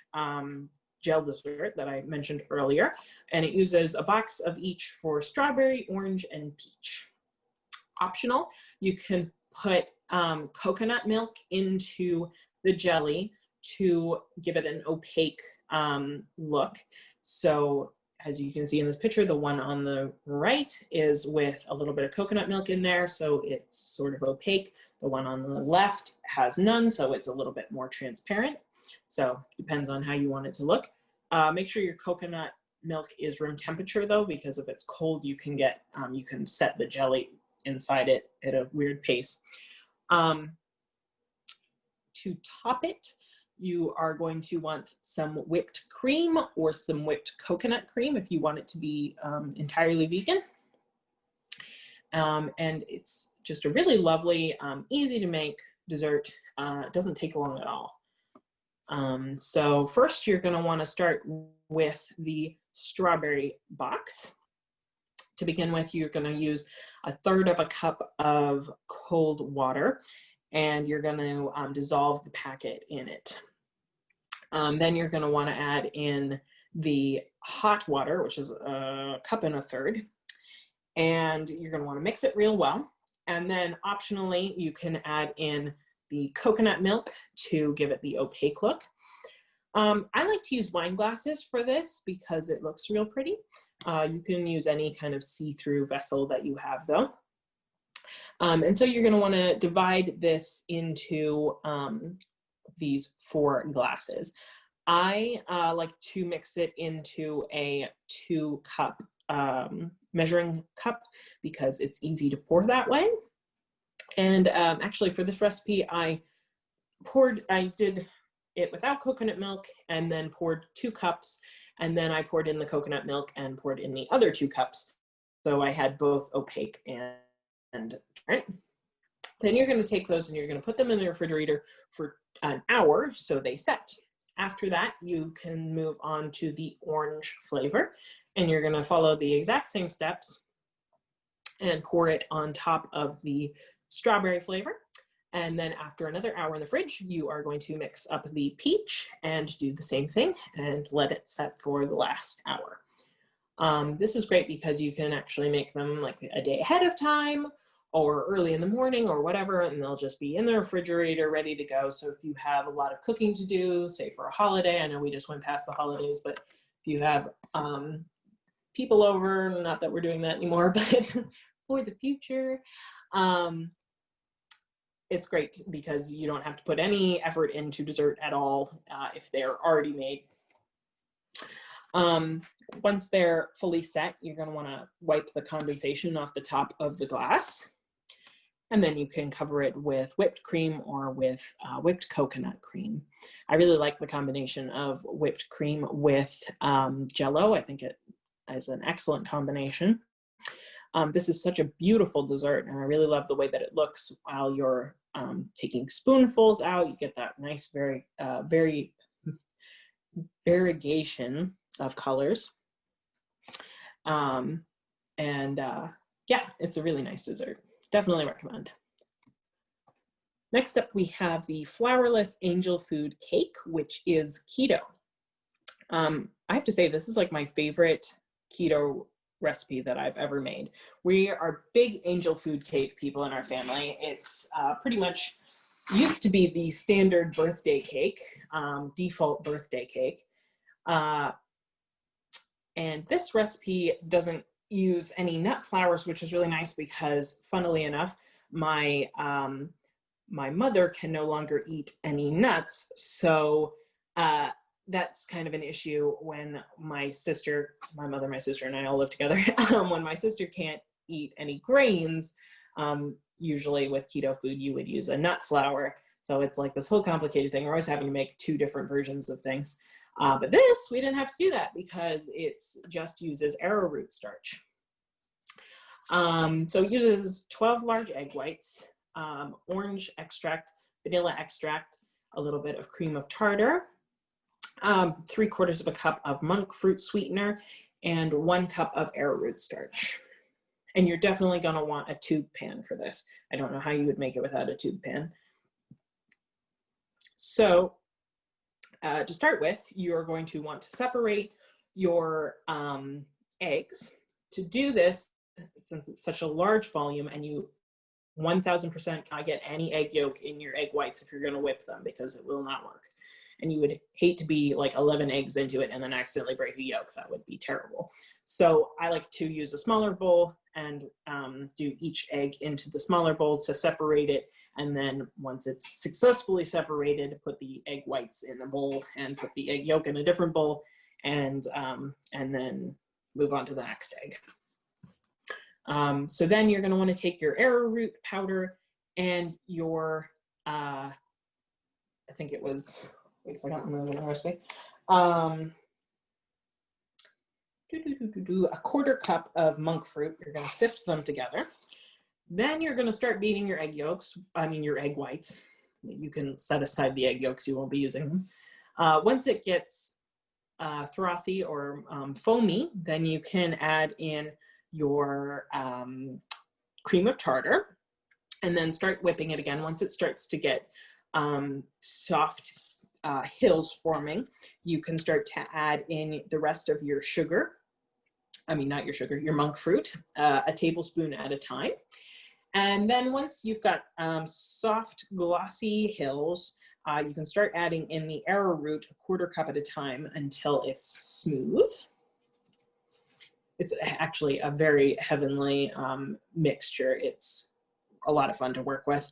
S1: gel dessert that I mentioned earlier. And it uses a box of each for strawberry, orange, and peach. Optional, you can put coconut milk into the jelly to give it an opaque look. So as you can see in this picture, the one on the right is with a little bit of coconut milk in there, so it's sort of opaque. The one on the left has none, so it's a little bit more transparent. So depends on how you want it to look. Make sure your coconut milk is room temperature though, because if it's cold, you can get, you can set the jelly inside it at a weird pace. To top it, you are going to want some whipped cream or some whipped coconut cream if you want it to be entirely vegan. And it's just a really lovely, easy to make dessert. It doesn't take long at all. So first you're going to want to start with the strawberry box. To begin with, you're going to use 1/3 cup of cold water, and you're going to dissolve the packet in it. Then you're going to want to add in the hot water, which is 1 1/3 cups, and you're going to want to mix it real well. And then optionally, you can add in the coconut milk to give it the opaque look. I like to use wine glasses for this because it looks real pretty. You can use any kind of see-through vessel that you have though. And so you're going to want to divide this into these 4 glasses. I like to mix it into a 2-cup measuring cup because it's easy to pour that way. And actually for this recipe, I did it without coconut milk and then poured 2 cups, and then I poured in the coconut milk and poured in the other 2 cups. So I had both opaque and right. Then you're going to take those and you're going to put them in the refrigerator for an hour so they set. After that, you can move on to the orange flavor, and you're going to follow the exact same steps and pour it on top of the strawberry flavor. And then after another hour in the fridge, you are going to mix up the peach and do the same thing and let it set for the last hour. This is great because you can actually make them like a day ahead of time or early in the morning or whatever, and they'll just be in the refrigerator ready to go. So if you have a lot of cooking to do, say for a holiday, I know we just went past the holidays, but if you have people over, not that we're doing that anymore, but for the future, it's great because you don't have to put any effort into dessert at all if they're already made. Once they're fully set, you're going to want to wipe the condensation off the top of the glass. And then you can cover it with whipped cream or with whipped coconut cream. I really like the combination of whipped cream with Jell-O. I think it is an excellent combination. This is such a beautiful dessert, and I really love the way that it looks while you're taking spoonfuls out. You get that nice, very variegation of colors. Yeah, it's a really nice dessert. Definitely recommend. Next up, we have the flourless angel food cake, which is keto. I have to say, this is like my favorite keto recipe that I've ever made. We are big angel food cake people in our family. It's pretty much used to be the standard birthday cake, default birthday cake. And this recipe doesn't use any nut flours, which is really nice because, funnily enough, my mother can no longer eat any nuts. So that's kind of an issue when my mother, my sister, and I all live together. When my sister can't eat any grains, usually with keto food, you would use a nut flour. So it's like this whole complicated thing. We're always having to make 2 different versions of things. But this, we didn't have to do that because it just uses arrowroot starch. So it uses 12 large egg whites, orange extract, vanilla extract, a little bit of cream of tartar, 3/4 of a cup of monk fruit sweetener, and 1 cup of arrowroot starch. And you're definitely going to want a tube pan for this. I don't know how you would make it without a tube pan. So to start with, you're going to want to separate your eggs. To do this, since it's such a large volume and you 1000% cannot get any egg yolk in your egg whites if you're going to whip them, because it will not work. And you would hate to be like 11 eggs into it and then accidentally break a yolk. That would be terrible. So I like to use a smaller bowl and do each egg into the smaller bowl to separate it. And then once it's successfully separated, put the egg whites in a bowl and put the egg yolk in a different bowl, and then move on to the next egg. So then you're going to want to take your arrowroot powder and your, I think it was, wait a second, I'm going to the recipe. A 1/4 cup of monk fruit. You're going to sift them together. Then you're going to start beating your egg whites. You can set aside the egg yolks, you won't be using them. Once it gets frothy or foamy, then you can add in your cream of tartar and then start whipping it again. Once it starts to get soft hills forming, you can start to add in the rest of your sugar. Not your sugar, your monk fruit, a tablespoon at a time. And then once you've got soft, glossy hills, you can start adding in the arrowroot 1/4 cup at a time until it's smooth. It's actually a very heavenly mixture. It's a lot of fun to work with.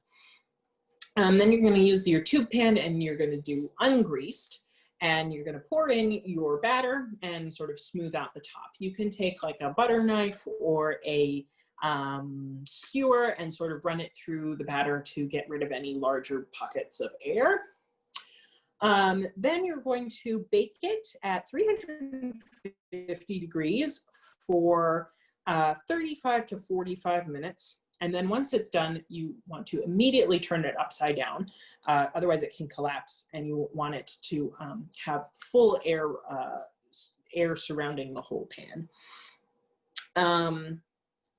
S1: Then you're going to use your tube pan and you're going to do ungreased, and you're going to pour in your batter and sort of smooth out the top. You can take like a butter knife or a skewer and sort of run it through the batter to get rid of any larger pockets of air. Then you're going to bake it at 350 degrees for 35 to 45 minutes. And then once it's done, you want to immediately turn it upside down. Otherwise it can collapse, and you want it to have full air surrounding the whole pan.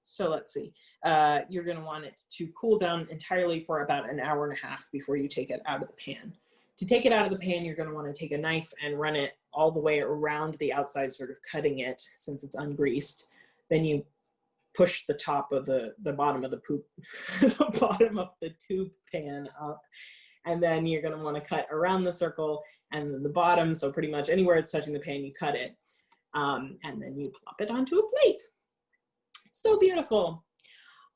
S1: So let's see, you're going to want it to cool down entirely for about an hour and a half before you take it out of the pan. To take it out of the pan, you're going to want to take a knife and run it all the way around the outside, sort of cutting it since it's ungreased. Then you push the top of the bottom of the the bottom of the tube pan up. And then you're going to want to cut around the circle and then the bottom. So pretty much anywhere it's touching the pan, you cut it. And then you plop it onto a plate. So beautiful.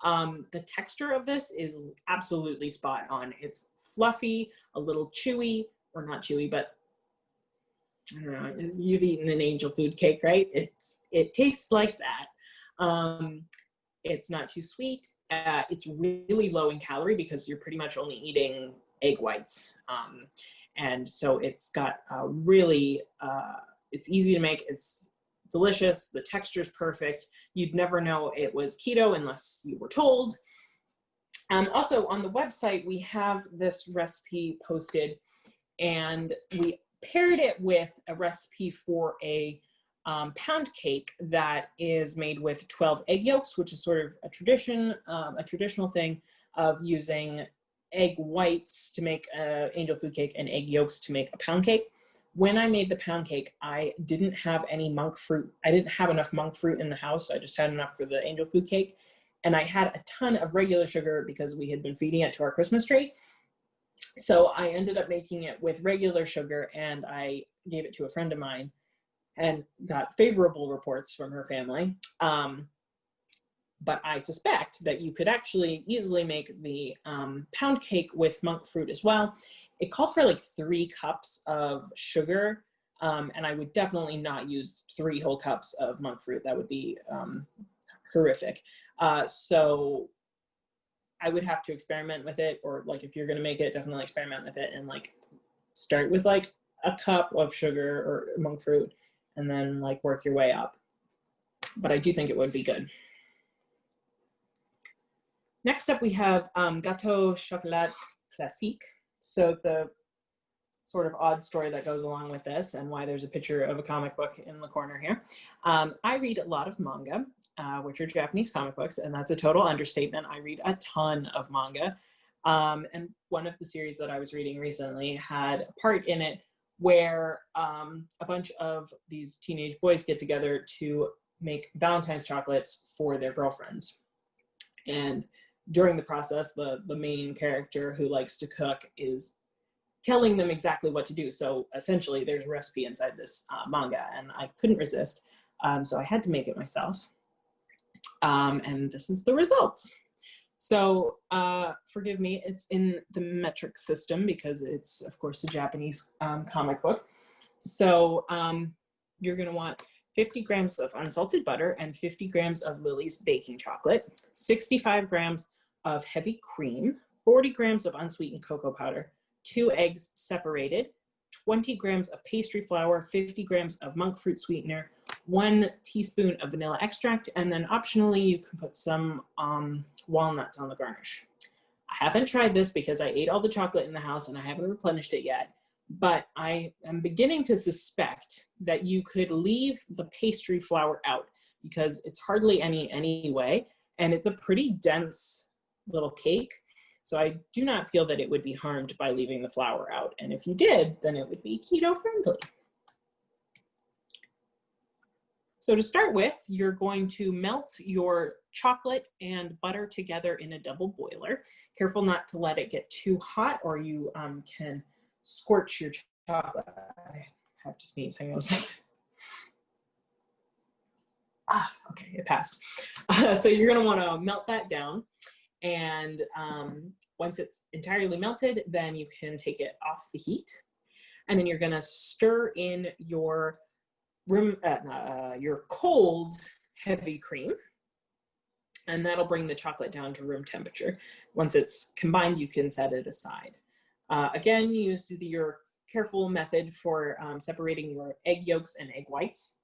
S1: The texture of this is absolutely spot on. It's fluffy, a little chewy, or not chewy, but I don't know, you've eaten an angel food cake, right? It tastes like that. It's not too sweet. It's really low in calorie because you're pretty much only eating egg whites. And so it's got really, it's easy to make, it's delicious, the texture's perfect. You'd never know it was keto unless you were told. Also on the website, we have this recipe posted, and we paired it with a recipe for a pound cake that is made with 12 egg yolks, which is sort of a traditional thing of using egg whites to make an angel food cake and egg yolks to make a pound cake. When I made the pound cake, I didn't have any monk fruit. I didn't have enough monk fruit in the house. I just had enough for the angel food cake. And I had a ton of regular sugar because we had been feeding it to our Christmas tree. So I ended up making it with regular sugar, and I gave it to a friend of mine and got favorable reports from her family. But I suspect that you could actually easily make the pound cake with monk fruit as well. It called for like 3 cups of sugar, and I would definitely not use 3 whole cups of monk fruit. That would be horrific. So I would have to experiment with it, or like if you're gonna make it, definitely experiment with it and like start with like a cup of sugar or monk fruit and then like work your way up. But I do think it would be good. Next up we have Gâteau Chocolat Classique. So the sort of odd story that goes along with this and why there's a picture of a comic book in the corner here. I read a lot of manga, which are Japanese comic books, and that's a total understatement. I read a ton of manga. And one of the series that I was reading recently had a part in it where a bunch of these teenage boys get together to make Valentine's chocolates for their girlfriends. And during the process, the main character who likes to cook is telling them exactly what to do. So essentially there's a recipe inside this manga, and I couldn't resist. So I had to make it myself. And this is the results. So forgive me, it's in the metric system because it's of course a Japanese comic book. So you're gonna want 50 grams of unsalted butter and 50 grams of Lily's baking chocolate, 65 grams of heavy cream, 40 grams of unsweetened cocoa powder, 2 eggs separated, 20 grams of pastry flour, 50 grams of monk fruit sweetener, 1 teaspoon of vanilla extract, and then optionally you can put some walnuts on the garnish. I haven't tried this because I ate all the chocolate in the house and I haven't replenished it yet, but I am beginning to suspect that you could leave the pastry flour out because it's hardly any anyway, and it's a pretty dense little cake. So I do not feel that it would be harmed by leaving the flour out. And if you did, then it would be keto friendly. So to start with, you're going to melt your chocolate and butter together in a double boiler. Careful not to let it get too hot or you can scorch your chocolate. I have to sneeze, hang on a second. Okay, it passed. So you're gonna wanna melt that down. And once it's entirely melted, then you can take it off the heat. And then you're gonna stir in your cold heavy cream. And that'll bring the chocolate down to room temperature. Once it's combined, you can set it aside. Again, use your careful method for separating your egg yolks and egg whites.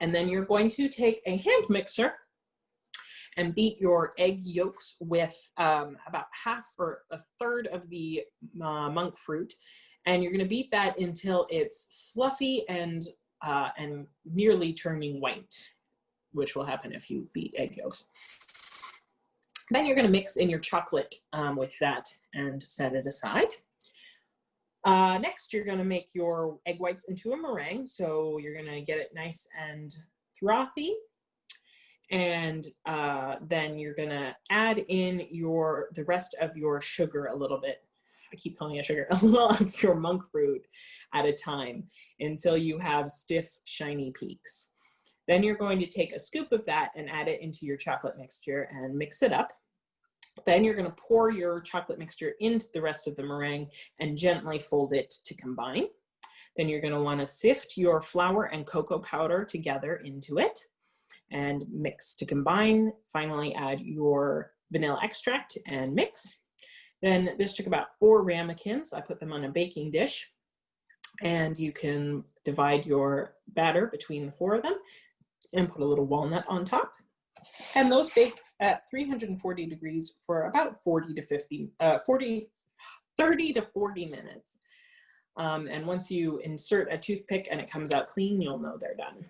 S1: And then you're going to take a hand mixer and beat your egg yolks with about half or a third of the monk fruit. And you're gonna beat that until it's fluffy and nearly turning white, which will happen if you beat egg yolks. Then you're gonna mix in your chocolate with that and set it aside. Next, you're gonna make your egg whites into a meringue. So you're gonna get it nice and frothy. And then you're gonna add in the rest of your sugar a little bit. I keep calling it sugar, a little of your monk fruit at a time until you have stiff, shiny peaks. Then you're going to take a scoop of that and add it into your chocolate mixture and mix it up. Then you're gonna pour your chocolate mixture into the rest of the meringue and gently fold it to combine. Then you're gonna wanna sift your flour and cocoa powder together into it. and mix to combine. Finally, add your vanilla extract and mix. Then this took about 4 ramekins. I put them on a baking dish, and you can divide your batter between the 4 of them and put a little walnut on top. And those bake at 340 degrees for about 30 to 40 minutes. And once you insert a toothpick and it comes out clean, you'll know they're done.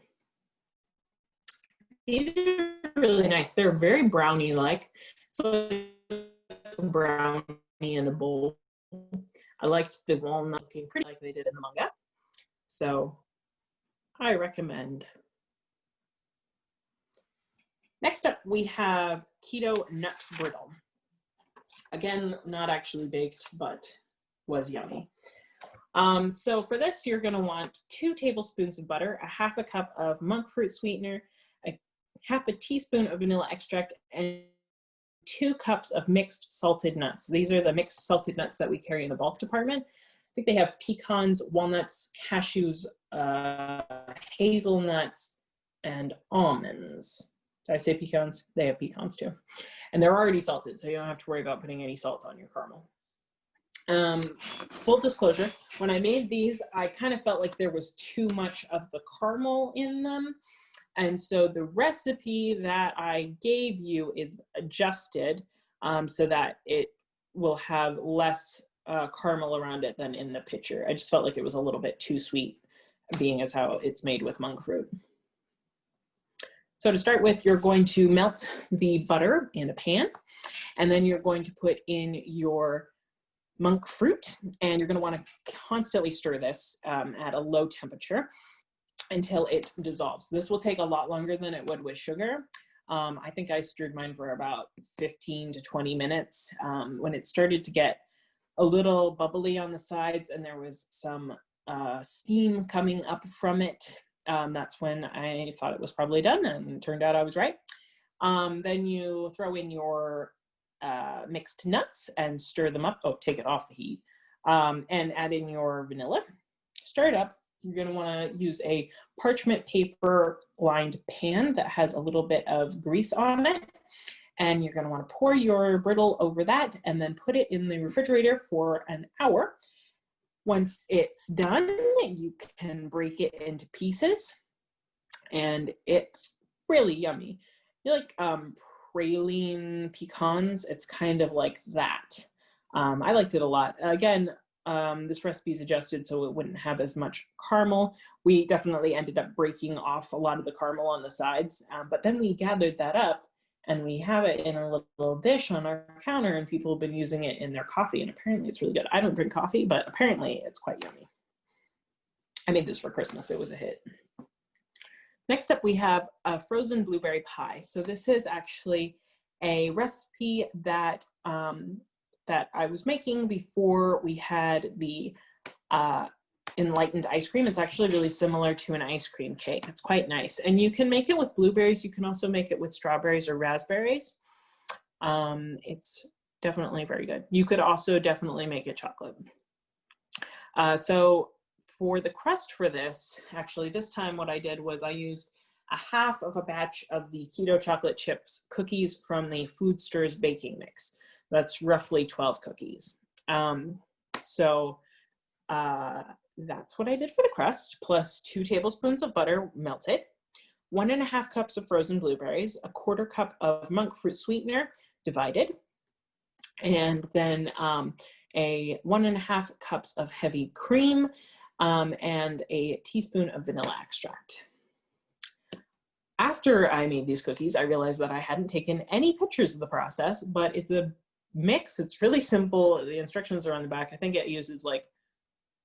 S1: These are really nice. They're very brownie-like. It's like a brownie in a bowl. I liked the walnut looking pretty like they did in the manga. So I recommend. Next up, we have keto nut brittle. Again, not actually baked, but was yummy. So for this, you're gonna want 2 tablespoons of butter, a half a cup of monk fruit sweetener, half a teaspoon of vanilla extract, and 2 cups of mixed salted nuts. These are the mixed salted nuts that we carry in the bulk department. I think they have pecans, walnuts, cashews, hazelnuts, and almonds. Did I say pecans? They have pecans too. And they're already salted, so you don't have to worry about putting any salt on your caramel. Full disclosure, when I made these, I kind of felt like there was too much of the caramel in them. And so the recipe that I gave you is adjusted so that it will have less caramel around it than in the picture. I just felt like it was a little bit too sweet, being as how it's made with monk fruit. So to start with, you're going to melt the butter in a pan, and then you're going to put in your monk fruit, and you're going to want to constantly stir this at a low temperature until it dissolves. This will take a lot longer than it would with sugar. I think I stirred mine for about 15 to 20 minutes. When it started to get a little bubbly on the sides and there was some steam coming up from it, that's when I thought it was probably done, and it turned out I was right. Then you throw in your mixed nuts and stir them up. Oh, take it off the heat. And add in your vanilla. Stir it up. You're going to want to use a parchment paper lined pan that has a little bit of grease on it. And you're going to want to pour your brittle over that and then put it in the refrigerator for an hour. Once it's done, you can break it into pieces, and it's really yummy. You like praline pecans? It's kind of like that. I liked it a lot. Again, this recipe is adjusted so it wouldn't have as much caramel. We definitely ended up breaking off a lot of the caramel on the sides, but then we gathered that up and we have it in a little dish on our counter, and people have been using it in their coffee, and apparently it's really good. I don't drink coffee, but apparently it's quite yummy. I made this for Christmas. It was a hit. Next up, we have a frozen blueberry pie. So this is actually a recipe that that I was making before we had the enlightened ice cream. It's actually really similar to an ice cream cake. It's quite nice. And you can make it with blueberries. You can also make it with strawberries or raspberries. It's definitely very good. You could also definitely make it chocolate. So for the crust for this, actually this time what I did was I used a half of a batch of the keto chocolate chips cookies from the Food Stirs baking mix. That's roughly 12 cookies. That's what I did for the crust, plus 2 tablespoons of butter melted, 1.5 cups of frozen blueberries, 1/4 cup of monk fruit sweetener divided, and then 1.5 cups of heavy cream, and a teaspoon of vanilla extract. After I made these cookies, I realized that I hadn't taken any pictures of the process, but it's a mix. It's really simple. The instructions are on the back. I think it uses like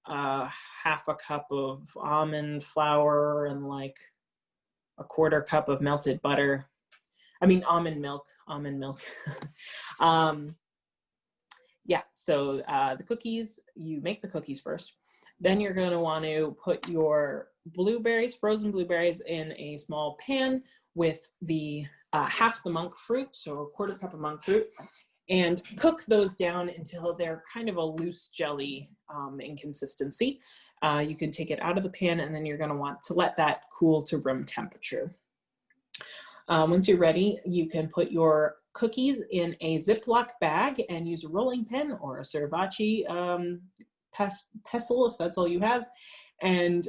S1: 1/2 cup of almond flour and like 1/4 cup of melted butter. I mean, almond milk. Yeah, so the cookies, you make the cookies first. Then you're going to want to put your blueberries, frozen blueberries, in a small pan with the half the monk fruit, so 1/4 cup of monk fruit, and cook those down until they're kind of a loose jelly in consistency. You can take it out of the pan, and then you're going to want to let that cool to room temperature. Once you're ready, you can put your cookies in a Ziploc bag and use a rolling pin or a Cervaci pestle, if that's all you have, and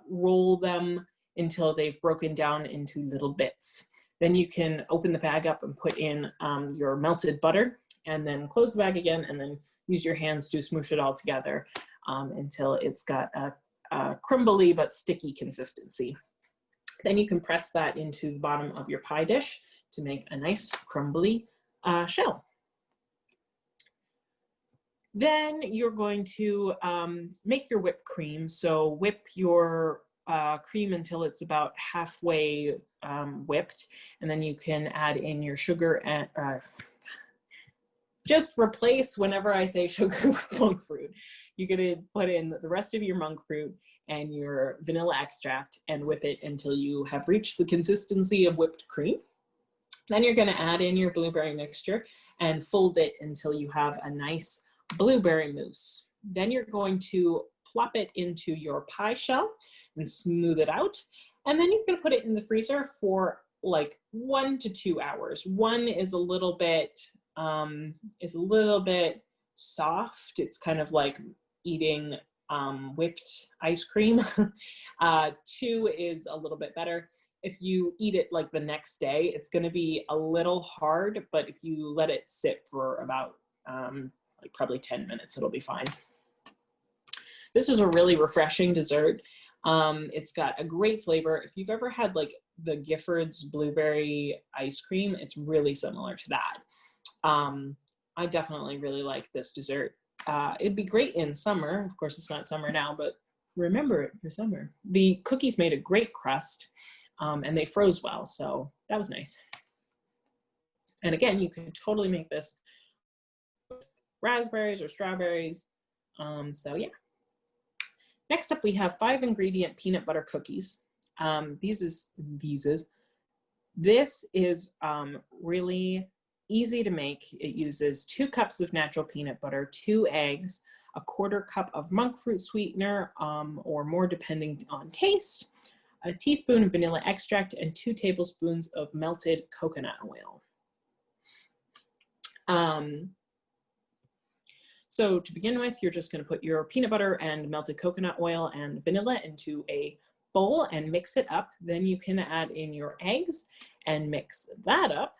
S1: roll them until they've broken down into little bits. Then you can open the bag up and put in your melted butter, and then close the bag again, and then use your hands to smoosh it all together until it's got a crumbly but sticky consistency. Then you can press that into the bottom of your pie dish to make a nice crumbly shell. Then you're going to make your whipped cream. So whip your cream until it's about halfway whipped, and then you can add in your sugar and just replace whenever I say sugar with monk fruit. You're gonna put in the rest of your monk fruit and your vanilla extract and whip it until you have reached the consistency of whipped cream. Then you're gonna add in your blueberry mixture and fold it until you have a nice blueberry mousse. Then you're going to plop it into your pie shell and smooth it out. And then you're gonna put it in the freezer for like 1 to 2 hours. One is a little bit soft. It's kind of like eating whipped ice cream. 2 is a little bit better. If you eat it like the next day, it's going to be a little hard, but if you let it sit for about like probably 10 minutes, it'll be fine. This is a really refreshing dessert. It's got a great flavor. If you've ever had like the Gifford's blueberry ice cream, it's really similar to that. I definitely really like this dessert. It'd be great in summer. Of course, it's not summer now, but remember it for summer. The cookies made a great crust, and they froze well, so that was nice. And again, you can totally make this with raspberries or strawberries. So yeah. Next up, we have 5-ingredient peanut butter cookies. This is really easy to make. It uses 2 cups of natural peanut butter, 2 eggs, a 1/4 cup of monk fruit sweetener, or more depending on taste, a teaspoon of vanilla extract, and 2 tablespoons of melted coconut oil. So to begin with, you're just going to put your peanut butter and melted coconut oil and vanilla into a bowl and mix it up. Then you can add in your eggs and mix that up.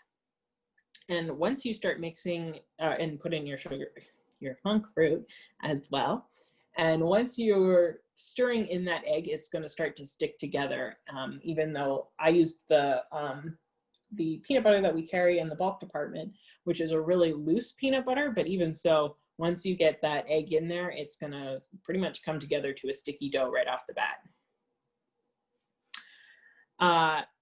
S1: And once you start mixing and put in your sugar, your monk fruit as well, and once you're stirring in that egg, it's going to start to stick together. Even though I used the peanut butter that we carry in the bulk department, which is a really loose peanut butter, but even so, once you get that egg in there, it's going to pretty much come together to a sticky dough right off the bat.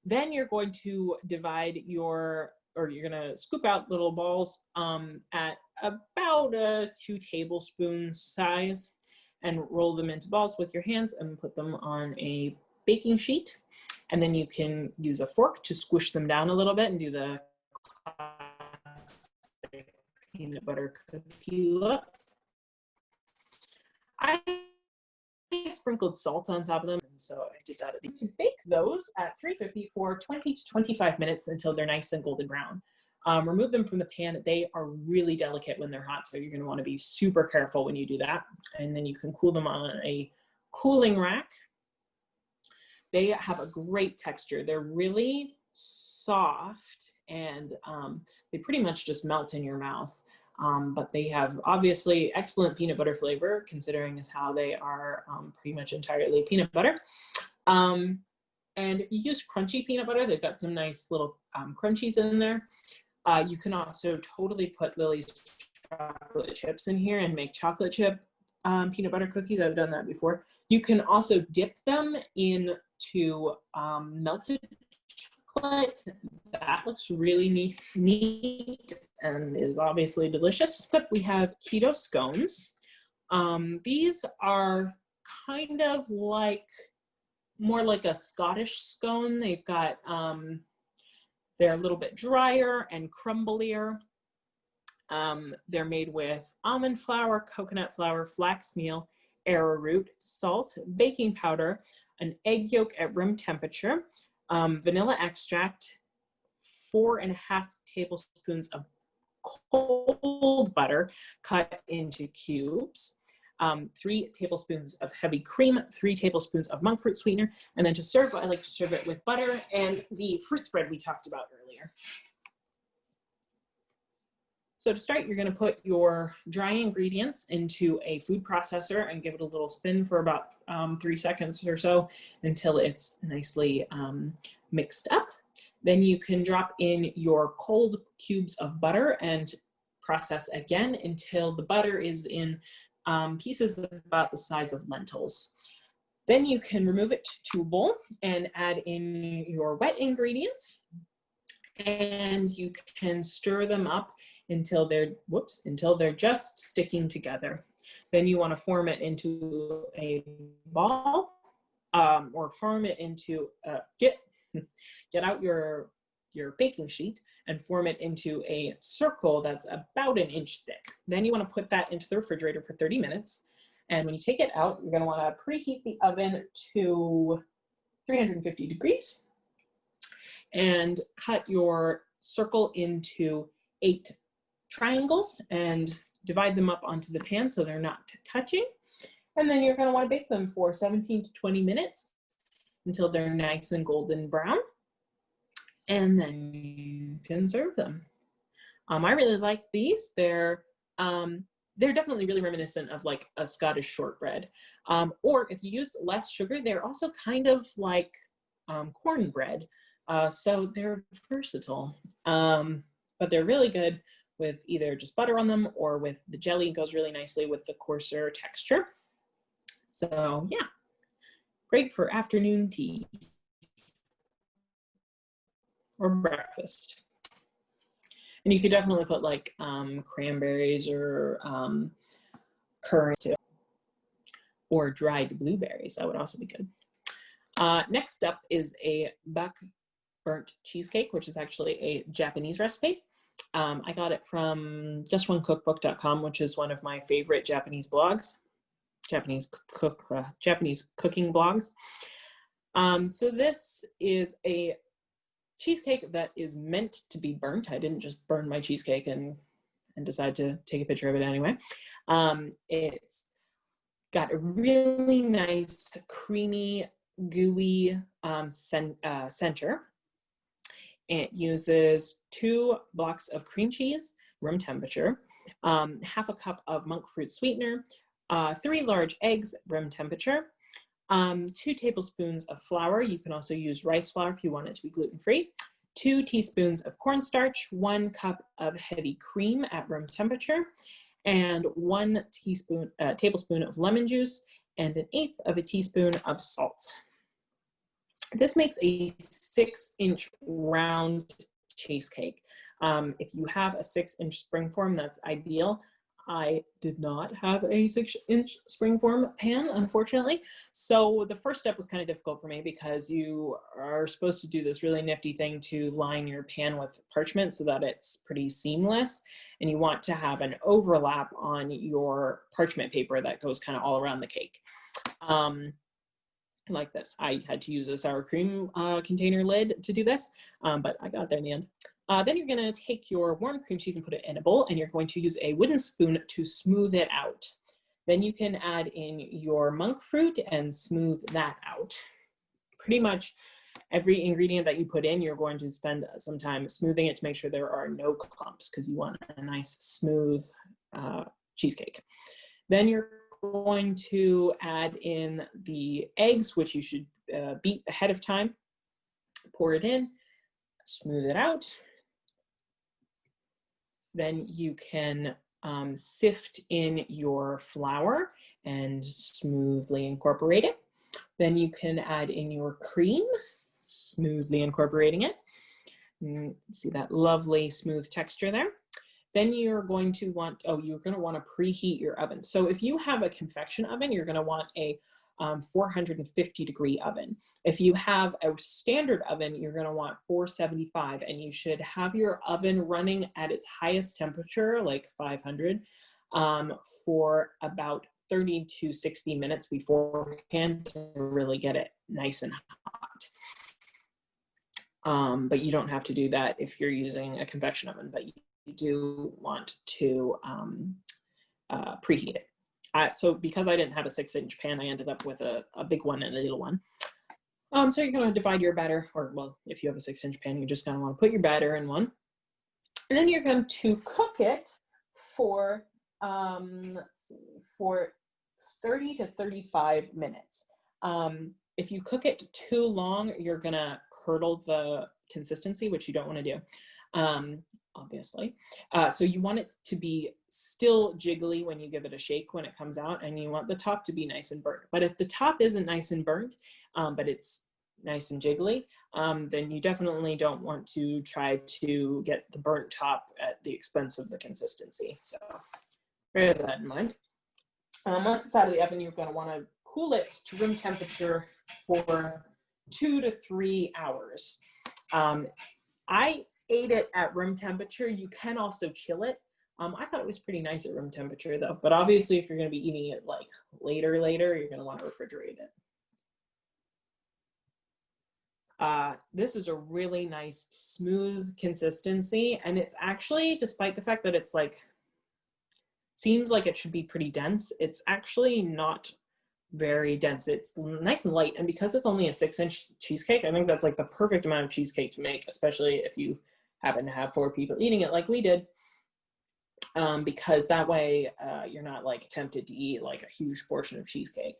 S1: Then you're going to divide you're going to scoop out little balls at about a 2 tablespoons size and roll them into balls with your hands and put them on a baking sheet. And then you can use a fork to squish them down a little bit and do the classic peanut butter cookie look. I sprinkled salt on top of them, and so I did that. You can bake those at 350 for 20 to 25 minutes until they're nice and golden brown. Remove them from the pan. They are really delicate when they're hot, so you're going to want to be super careful when you do that. And then you can cool them on a cooling rack. They have a great texture. They're really soft, and they pretty much just melt in your mouth. But they have obviously excellent peanut butter flavor, considering as how they are pretty much entirely peanut butter. And if you use crunchy peanut butter, they've got some nice little crunchies in there. You can also totally put Lily's chocolate chips in here and make chocolate chip peanut butter cookies. I've done that before. You can also dip them into melted chocolate. That looks really neat and is obviously delicious. Next up, we have keto scones. These are kind of like more like a Scottish scone. They've got they're a little bit drier and crumblier. They're made with almond flour, coconut flour, flax meal, arrowroot, salt, baking powder, an egg yolk at room temperature, vanilla extract, 4.5 tablespoons of cold butter cut into cubes, 3 tablespoons of heavy cream, 3 tablespoons of monk fruit sweetener, and then to serve, I like to serve it with butter and the fruit spread we talked about earlier. So to start, you're going to put your dry ingredients into a food processor and give it a little spin for about 3 seconds or so until it's nicely mixed up. Then you can drop in your cold cubes of butter and process again until the butter is in pieces about the size of lentils. Then you can remove it to a bowl and add in your wet ingredients, and you can stir them up until they're just sticking together. Then you want to form it into a ball, or form it into get out your baking sheet and form it into a circle that's about 1 inch thick. Then you want to put that into the refrigerator for 30 minutes. And when you take it out, you're going to want to preheat the oven to 350 degrees and cut your circle into 8 triangles and divide them up onto the pan so they're not touching. And then you're going to want to bake them for 17 to 20 minutes until they're nice and golden brown. And then you can serve them. I really like these. They're definitely really reminiscent of like a Scottish shortbread. Or if you used less sugar, they're also kind of like cornbread. So they're versatile. But they're really good with either just butter on them or with the jelly. It goes really nicely with the coarser texture. So yeah, great for afternoon tea or breakfast. And you could definitely put like cranberries or currants too, or dried blueberries. That would also be good. Next up is a buck burnt cheesecake, which is actually a Japanese recipe. I got it from justonecookbook.com, which is one of my favorite Japanese blogs, Japanese cooking blogs. So this is a cheesecake that is meant to be burnt. I didn't just burn my cheesecake and decide to take a picture of it anyway. It's got a really nice, creamy, gooey center. It uses 2 blocks of cream cheese, room temperature, half a cup of monk fruit sweetener, 3 large eggs, room temperature, 2 tablespoons of flour. You can also use rice flour if you want it to be gluten-free, 2 teaspoons of cornstarch, 1 cup of heavy cream at room temperature, and 1 tablespoon of lemon juice, and 1/8 of a teaspoon of salt. This makes a 6-inch round cheesecake. If you have a 6-inch springform, that's ideal. I did not have a 6-inch springform pan, unfortunately. So the first step was kind of difficult for me because you are supposed to do this really nifty thing to line your pan with parchment so that it's pretty seamless. And you want to have an overlap on your parchment paper that goes kind of all around the cake. Like this. I had to use a sour cream container lid to do this, but I got there in the end. Then you're going to take your warm cream cheese and put it in a bowl, and you're going to use a wooden spoon to smooth it out. Then you can add in your monk fruit and smooth that out. Pretty much every ingredient that you put in, you're going to spend some time smoothing it to make sure there are no clumps because you want a nice smooth cheesecake. Then you're going to add in the eggs, which you should beat ahead of time. Pour it in, smooth it out. Then you can sift in your flour and smoothly incorporate it. Then you can add in your cream, smoothly incorporating it. See that lovely smooth texture there. Then you're going to want, you're going to want to preheat your oven. So if you have a convection oven, you're going to want a 450 degree oven. If you have a standard oven, you're going to want 475, and you should have your oven running at its highest temperature, like 500, for about 30 to 60 minutes beforehand to really get it nice and But you don't have to do that if you're using a convection oven, but you do want to preheat it. So because I didn't have a 6-inch pan, I ended up with a big one and a little one. So you're going to divide your batter, or well, if you have a 6-inch pan, you're just going to want to put your batter in one. And then you're going to cook it for, let's see, for 30 to 35 minutes. If you cook it too long, you're going to curdle the consistency, which you don't want to do, obviously. So you want it to be still jiggly when you give it a shake when it comes out, and you want the top to be nice and burnt. But if the top isn't nice and burnt, but it's nice and jiggly, then you definitely don't want to try to get the burnt top at the expense of the consistency. So bear that in mind. Once it's out of the oven, you're going to want to cool it to room temperature for 2 to 3 hours. I ate it at room temperature. You can also chill it. I thought it was pretty nice at room temperature though, but obviously if you're going to be eating it like later, you're going to want to refrigerate it. This is a really nice smooth consistency, and it's actually, despite the fact that it's like, seems like it should be pretty dense, it's actually not very dense. It's nice and light, and because it's only a 6-inch cheesecake, I think that's like the perfect amount of cheesecake to make, especially if you happen to have 4 people eating it like we did, because that way you're not like tempted to eat like a huge portion of cheesecake.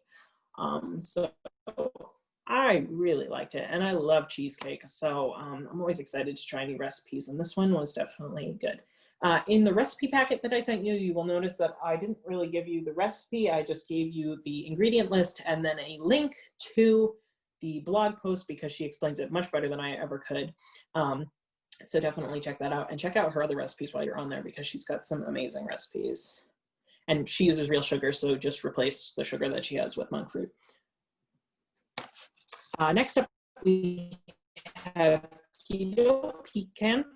S1: So I really liked it, and I love cheesecake, so I'm always excited to try new recipes, and this one was definitely good. In the recipe packet that I sent you, you will notice that I didn't really give you the recipe. I just gave you the ingredient list and then a link to the blog post because she explains it much better than I ever could. So definitely check that out, and check out her other recipes while you're on there because she's got some amazing recipes. And she uses real sugar, so just replace the sugar that she has with monk fruit. Next up, we have keto pecan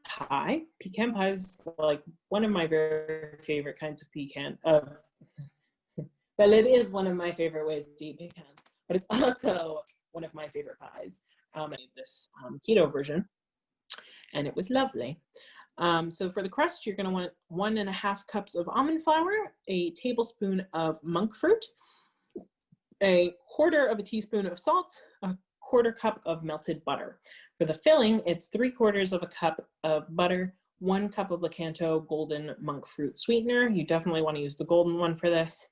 S1: pie. Pecan pie is like one of my very favorite kinds of pecan. Well, it is one of my favorite ways to eat pecan, but it's also one of my favorite pies. I made this keto version, and it was lovely. So for the crust, you're going to want 1.5 cups of almond flour, a tablespoon of monk fruit, a 1/4 teaspoon of salt, a 1/4 cup of melted butter. For the filling, it's 3/4 cup of butter, 1 cup of Lakanto golden monk fruit sweetener. You definitely want to use the golden one for this.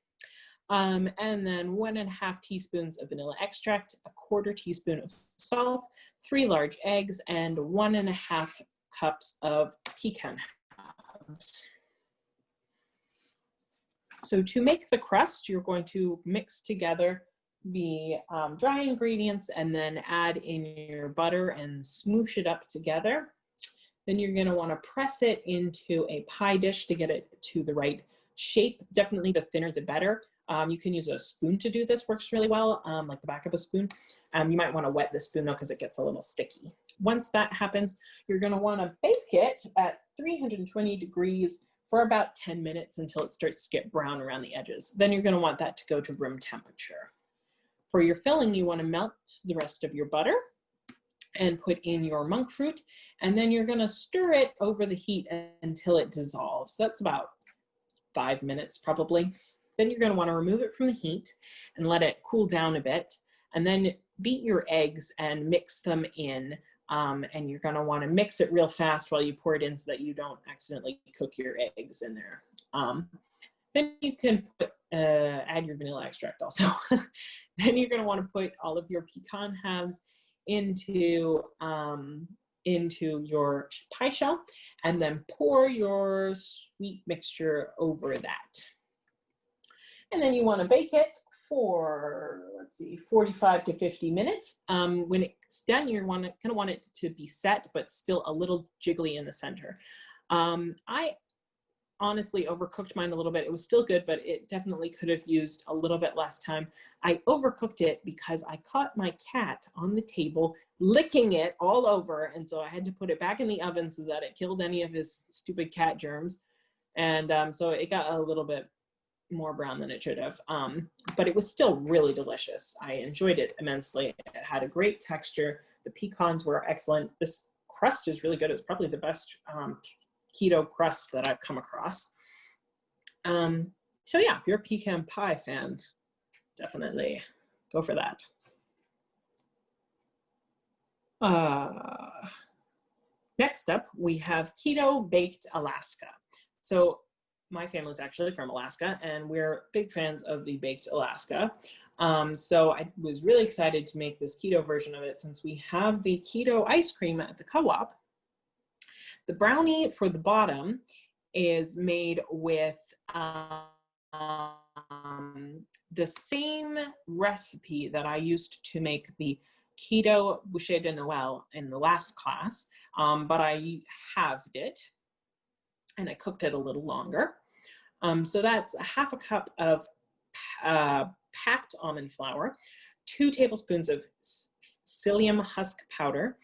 S1: And then 1.5 teaspoons of vanilla extract, a 1/4 teaspoon of salt, 3 large eggs, and 1.5 cups of pecan halves. So to make the crust, you're going to mix together the dry ingredients and then add in your butter and smoosh it up together. Then you're going to want to press it into a pie dish to get it to the right shape. Definitely the thinner the better. You can use a spoon to do this, works really well, like the back of a spoon. You might want to wet the spoon though because it gets a little sticky. Once that happens, you're going to want to bake it at 320 degrees for about 10 minutes until it starts to get brown around the edges. Then you're going to want that to go to room temperature. For your filling, you want to melt the rest of your butter and put in your monk fruit, and then you're going to stir it over the heat until it dissolves. That's about 5 minutes probably. Then you're going to want to remove it from the heat and let it cool down a bit, and then beat your eggs and mix them in. And you're going to want to mix it real fast while you pour it in so that you don't accidentally cook your eggs in there. Then you can add your vanilla extract also. Then you're going to want to put all of your pecan halves into your pie shell, and then pour your sweet mixture over that. And then you want to bake it for, let's see, 45 to 50 minutes. When it's done, you're going to want it to be set, but still a little jiggly in the center. I honestly overcooked mine a little bit. It was still good, but it definitely could have used a little bit less time. I overcooked it because I caught my cat on the table licking it all over, and so I had to put it back in the oven so that it killed any of his stupid cat germs. And so it got a little bit more brown than it should have, but it was still really delicious. I enjoyed it immensely. It had a great texture, The pecans were excellent. This crust is really good. It's probably the best keto crust that I've come across. So yeah, if you're a pecan pie fan, definitely go for that. Next up, we have keto baked Alaska. So my family's actually from Alaska, and we're big fans of the baked Alaska. So I was really excited to make this keto version of it since we have the keto ice cream at the co-op. The brownie for the bottom is made with the same recipe that I used to make the keto bouchée de Noël in the last class, but I halved it and I cooked it a little longer. So that's a half a cup of packed almond flour, 2 tablespoons of psyllium husk powder,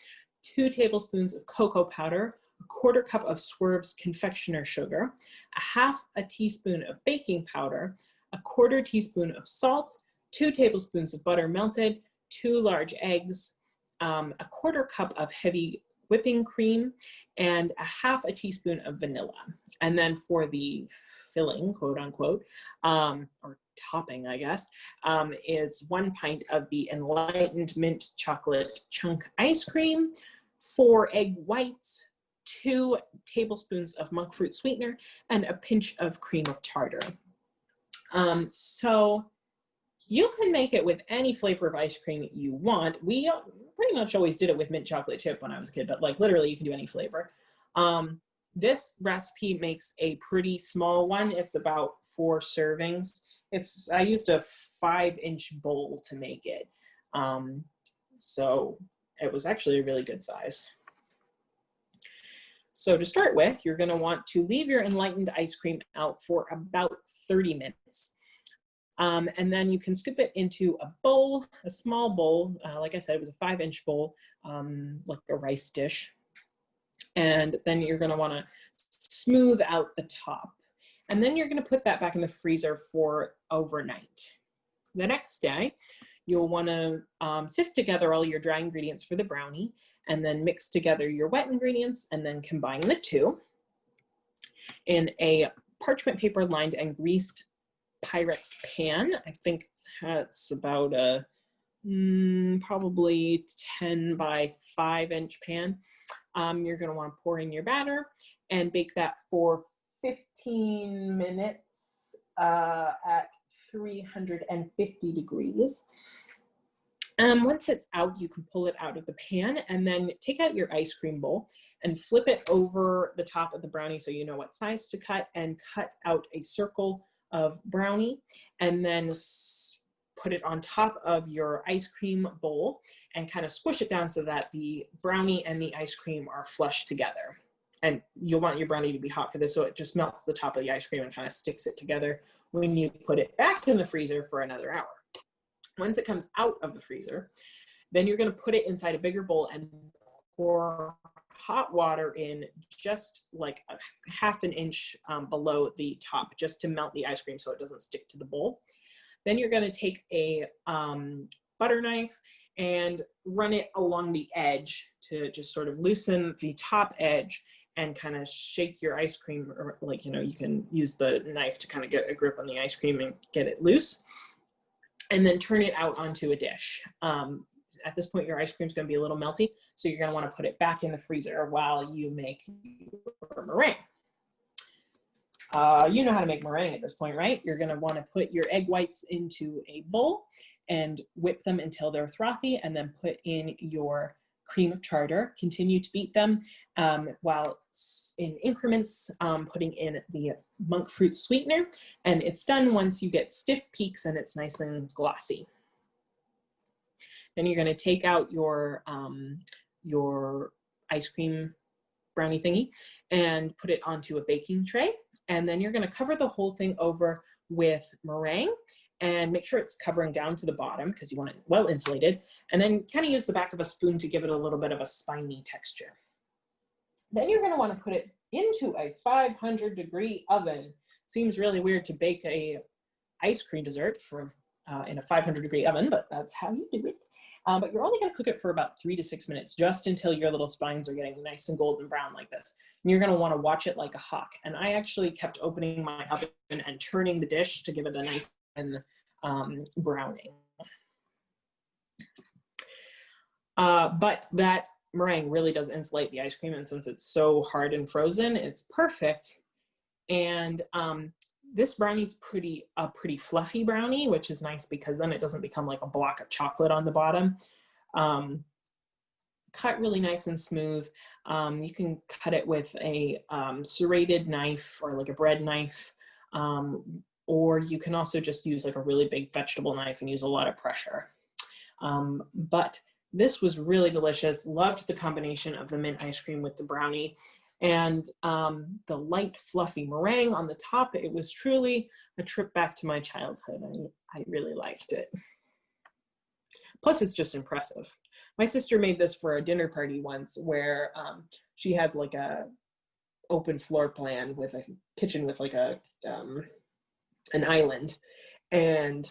S1: 2 tablespoons of cocoa powder, a 1/4 cup of Swerve's confectioner sugar, a half a teaspoon of baking powder, a 1/4 teaspoon of salt, 2 tablespoons of butter melted, 2 large eggs, a 1/4 cup of heavy whipping cream, and a half a teaspoon of vanilla. And then for the filling, quote unquote, or topping, I guess, is 1 pint of the Enlightened Mint Chocolate Chunk Ice Cream, 4 egg whites, 2 tablespoons of monk fruit sweetener, and a pinch of cream of tartar. So you can make it with any flavor of ice cream you want. We pretty much always did it with mint chocolate chip when I was a kid, but like literally you can do any flavor. This recipe makes a pretty small one. It's about 4 servings. I used a 5-inch bowl to make it. So it was actually a really good size. So to start with, you're gonna want to leave your enlightened ice cream out for about 30 minutes. And then you can scoop it into a bowl, a small bowl. Like I said, it was a 5-inch bowl, like a rice dish. And then you're gonna wanna smooth out the top. And then you're gonna put that back in the freezer for overnight. The next day, you'll wanna sift together all your dry ingredients for the brownie, and then mix together your wet ingredients, and then combine the two in a parchment paper lined and greased Pyrex pan. I think that's about a probably 10 by 5-inch pan. You're gonna wanna pour in your batter and bake that for 15 minutes at 350 degrees. Once it's out, you can pull it out of the pan and then take out your ice cream bowl and flip it over the top of the brownie so you know what size to cut, and cut out a circle of brownie, and then put it on top of your ice cream bowl and kind of squish it down so that the brownie and the ice cream are flush together. And you'll want your brownie to be hot for this, so it just melts the top of the ice cream and kind of sticks it together when you put it back in the freezer for another hour. Once it comes out of the freezer, then you're going to put it inside a bigger bowl and pour hot water in just like a 1/2 inch below the top, just to melt the ice cream so it doesn't stick to the bowl. Then you're going to take a butter knife and run it along the edge to just sort of loosen the top edge and kind of shake your ice cream, or like, you know, you can use the knife to kind of get a grip on the ice cream and get it loose. And then turn it out onto a dish. At this point, your ice cream is going to be a little melty, so you're going to want to put it back in the freezer while you make your meringue. You know how to make meringue at this point, right? You're going to want to put your egg whites into a bowl and whip them until they're frothy, and then put in your cream of tartar. Continue to beat them while in increments, putting in the monk fruit sweetener, and it's done once you get stiff peaks and it's nice and glossy. Then you're going to take out your ice cream brownie thingy and put it onto a baking tray, and then you're going to cover the whole thing over with meringue and make sure it's covering down to the bottom because you want it well insulated, and then kind of use the back of a spoon to give it a little bit of a spiny texture. Then you're going to want to put it into a 500-degree oven. Seems really weird to bake a ice cream dessert in a 500-degree oven, but that's how you do it. But you're only going to cook it for about 3 to 6 minutes, just until your little spines are getting nice and golden brown like this. And you're going to want to watch it like a hawk. And I actually kept opening my oven and turning the dish to give it a nice browning. But that meringue really does insulate the ice cream, and since it's so hard and frozen, it's perfect. And this brownie's a pretty fluffy brownie, which is nice because then it doesn't become like a block of chocolate on the bottom. Cut really nice and smooth. You can cut it with a serrated knife or like a bread knife, or you can also just use like a really big vegetable knife and use a lot of pressure. But this was really delicious. Loved the combination of the mint ice cream with the brownie. And the light, fluffy meringue on the top. It was truly a trip back to my childhood. I really liked it. Plus, it's just impressive. My sister made this for a dinner party once where she had like a open floor plan with a kitchen with like an island. And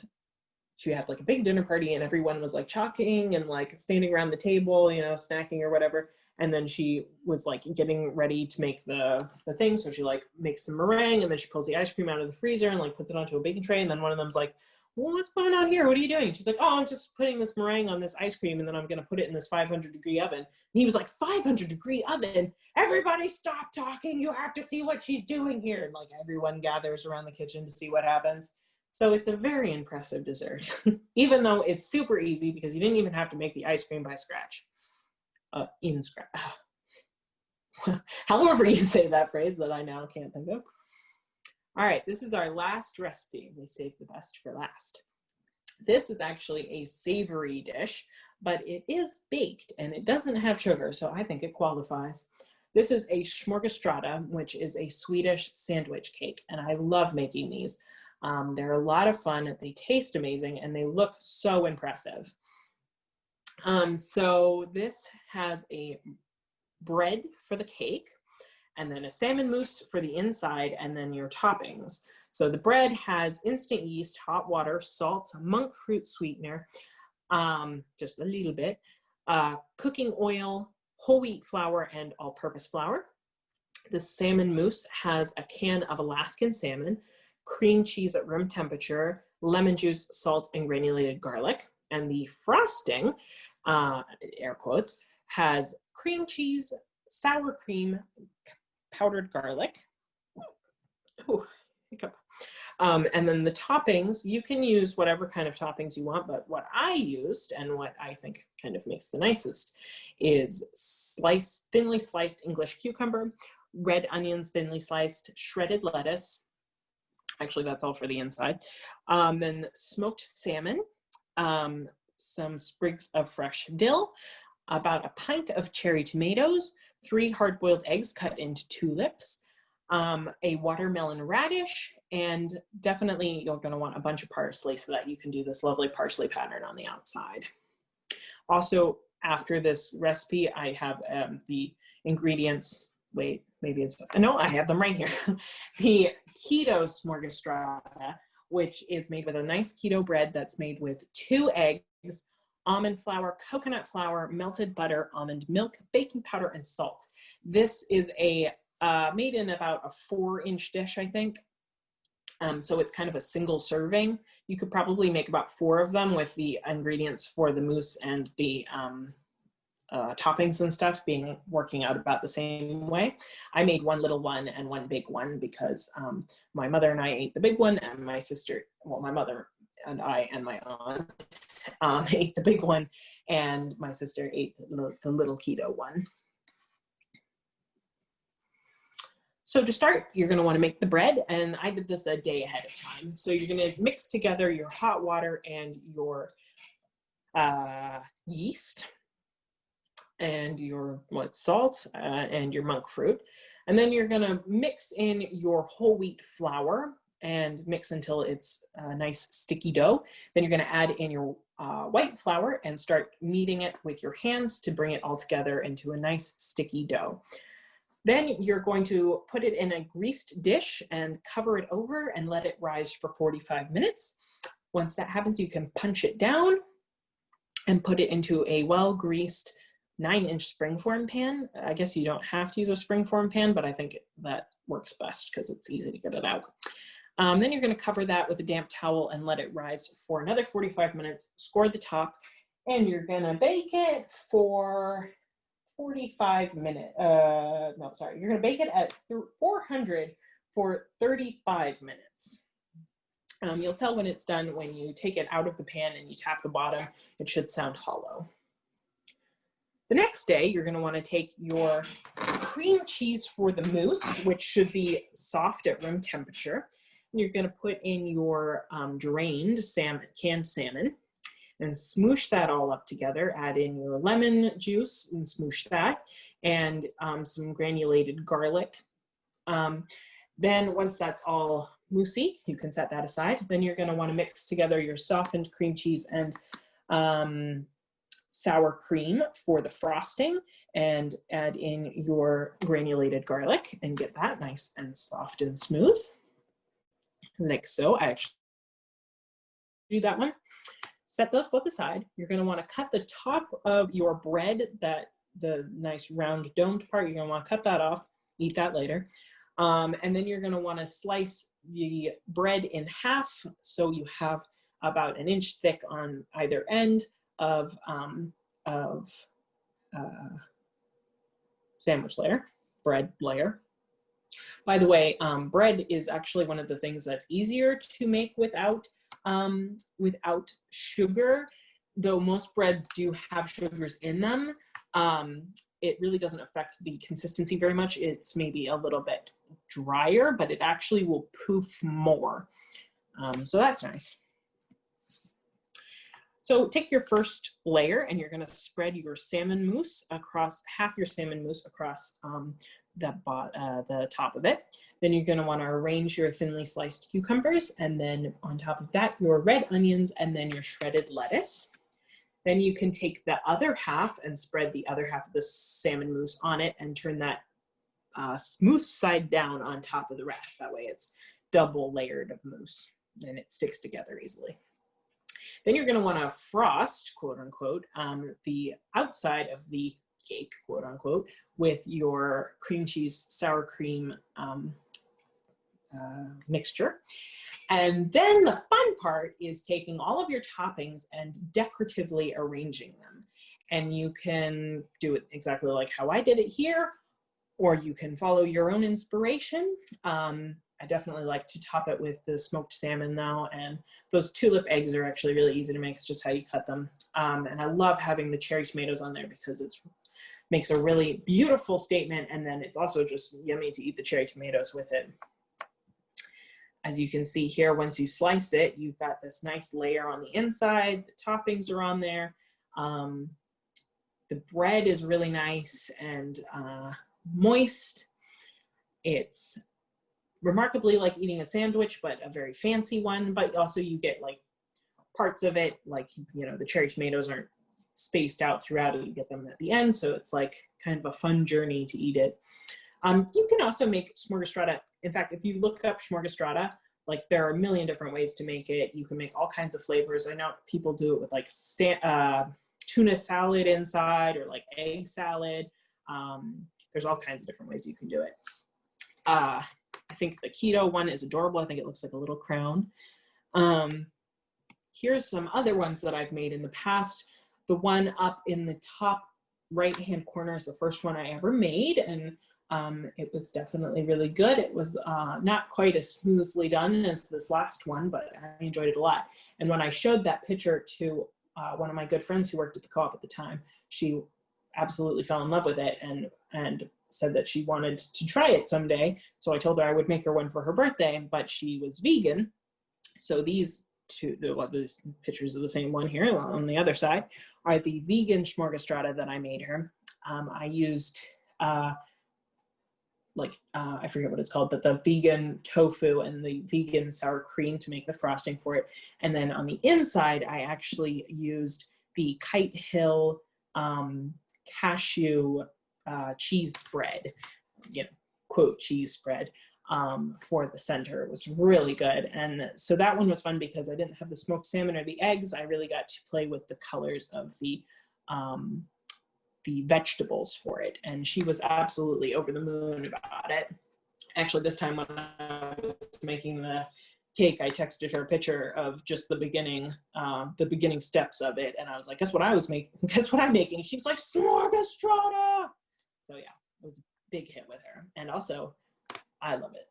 S1: she had like a big dinner party and everyone was like chalking and like standing around the table, you know, snacking or whatever. And then she was like getting ready to make the thing. So she like makes some meringue and then she pulls the ice cream out of the freezer and like puts it onto a baking tray. And then one of them's like, well, what's going on here? What are you doing? She's like, oh, I'm just putting this meringue on this ice cream and then I'm going to put it in this 500-degree oven. And he was like, 500-degree oven? Everybody stop talking. You have to see what she's doing here. And like everyone gathers around the kitchen to see what happens. So it's a very impressive dessert, even though it's super easy because you didn't even have to make the ice cream by scratch. However you say that phrase that I now can't think of. All right, this is our last recipe. We saved the best for last. This is actually a savory dish, but it is baked and it doesn't have sugar, so I think it qualifies. This is a smorgasstrata, which is a Swedish sandwich cake, and I love making these. They're a lot of fun, they taste amazing, and they look so impressive. So this has a bread for the cake, and then a salmon mousse for the inside, and then your toppings. So the bread has instant yeast, hot water, salt, monk fruit sweetener, just a little bit, cooking oil, whole wheat flour, and all-purpose flour. The salmon mousse has a can of Alaskan salmon, cream cheese at room temperature, lemon juice, salt, and granulated garlic. And the frosting, air quotes, has cream cheese, sour cream, powdered garlic. Ooh, hiccup. And then the toppings, you can use whatever kind of toppings you want, but what I used and what I think kind of makes the nicest is thinly sliced English cucumber, red onions thinly sliced, shredded lettuce. Actually, that's all for the inside. Then smoked salmon, some sprigs of fresh dill, about a pint of cherry tomatoes, 3 hard-boiled eggs cut into tulips, a watermelon radish, and definitely you're going to want a bunch of parsley so that you can do this lovely parsley pattern on the outside. Also, after this recipe, I have the ingredients. Wait, maybe it's, no, I have them right here. The keto smorgasstrata, which is made with a nice keto bread that's made with 2 eggs, almond flour, coconut flour, melted butter, almond milk, baking powder, and salt. This is a made in about a 4-inch dish, I think. So it's kind of a single serving. You could probably make about 4 of them with the ingredients for the mousse and the toppings and stuff working out about the same way. I made 1 little one and 1 big one because my mother and I ate the big one, and my sister, well, my mother and I and my aunt ate the big one, and my sister ate the little keto one. So to start, you're going to want to make the bread, and I did this a day ahead of time. So you're going to mix together your hot water and your yeast and your salt and your monk fruit. And then you're going to mix in your whole wheat flour and mix until it's a nice sticky dough. Then you're going to add in your white flour and start kneading it with your hands to bring it all together into a nice sticky dough. Then you're going to put it in a greased dish and cover it over and let it rise for 45 minutes. Once that happens, you can punch it down. and put it into a well-greased 9-inch springform pan. I guess you don't have to use a springform pan, but I think that works best because it's easy to get it out. Then you're going to cover that with a damp towel and let it rise for another 45 minutes, score the top, and you're going to bake it for 45 minutes. You're going to bake it at 400 for 35 minutes. You'll tell when it's done when you take it out of the pan and you tap the bottom. It should sound hollow. The next day, you're going to want to take your cream cheese for the mousse, which should be soft at room temperature. And you're going to put in your drained canned salmon and smoosh that all up together. Add in your lemon juice and smoosh that, and some granulated garlic. Then once that's all moussey, you can set that aside. Then you're going to want to mix together your softened cream cheese and sour cream for the frosting, and add in your granulated garlic and get that nice and soft and smooth, like so. I actually do that one. Set those both aside. You're going to want to cut the top of your bread, the nice round domed part. You're going to want to cut that off, eat that later. And then you're going to want to slice the bread in half so you have about 1 inch thick on either end of sandwich layer, bread layer. By the way, bread is actually one of the things that's easier to make without sugar, though most breads do have sugars in them. It really doesn't affect the consistency very much. It's maybe a little bit drier, but it actually will poof more. So that's nice. So take your first layer and you're going to spread your salmon mousse across, half your salmon mousse across the top of it. Then you're going to want to arrange your thinly sliced cucumbers, and then on top of that, your red onions, and then your shredded lettuce. Then you can take the other half and spread the other half of the salmon mousse on it and turn that mousse side down on top of the rest. That way it's double layered of mousse and it sticks together easily. Then you're going to want to frost, quote unquote, the outside of the cake, quote unquote, with your cream cheese, sour cream mixture. And then the fun part is taking all of your toppings and decoratively arranging them. And you can do it exactly like how I did it here, or you can follow your own inspiration. I definitely like to top it with the smoked salmon though, and those tulip eggs are actually really easy to make. It's just how you cut them. And I love having the cherry tomatoes on there because it makes a really beautiful statement, and then it's also just yummy to eat the cherry tomatoes with it. As you can see here, once you slice it, you've got this nice layer on the inside, the toppings are on there. The bread is really nice and moist. It's remarkably like eating a sandwich, but a very fancy one, but also you get like parts of it, like, you know, the cherry tomatoes aren't spaced out throughout it, you get them at the end, so it's like kind of a fun journey to eat it. You can also make smorgasstrata. In fact, if you look up smorgasstrata, like there are a million different ways to make it. You can make all kinds of flavors. I know people do it with like tuna salad inside, or like egg salad. There's all kinds of different ways you can do it. I think the keto one is adorable. I think it looks like a little crown. Here's some other ones that I've made in the past. The one up in the top right-hand corner is the first one I ever made, and it was definitely really good. It was not quite as smoothly done as this last one, but I enjoyed it a lot. And when I showed that picture to one of my good friends who worked at the co-op at the time, she absolutely fell in love with it and said that she wanted to try it someday. So I told her I would make her one for her birthday, but she was vegan. So these two, the pictures of the same one here on the other side, are the vegan smorgasstrata that I made her. I used I forget what it's called, but the vegan tofu and the vegan sour cream to make the frosting for it. And then on the inside, I actually used the Kite Hill cashew cheese spread, you know, quote cheese spread. for the center. It was really good. And so that one was fun because I didn't have the smoked salmon or the eggs. I really got to play with the colors of the vegetables for it. And she was absolutely over the moon about it. Actually, this time when I was making the cake, I texted her a picture of just the beginning steps of it. And I was like, guess what I'm making? She was like, smorgasstrata. So yeah, it was a big hit with her. And also, I love it.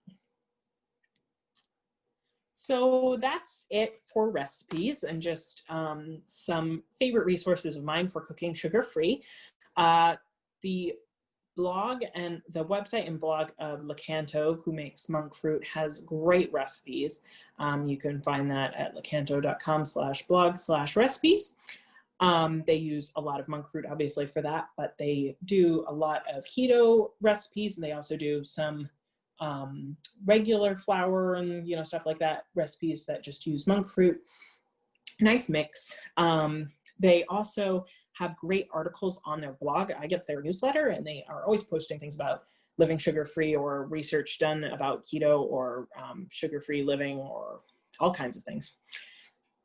S1: So that's it for recipes and just some favorite resources of mine for cooking sugar-free. The blog and the website and blog of Lecanto, who makes monk fruit, has great recipes. You can find that at lecanto.com/blog/recipes. They use a lot of monk fruit, obviously, for that, but they do a lot of keto recipes, and they also do some regular flour and stuff like that, recipes that just use monk fruit. Nice mix. They also have great articles on their blog. I get their newsletter, and they are always posting things about living sugar-free or research done about keto or sugar-free living or all kinds of things.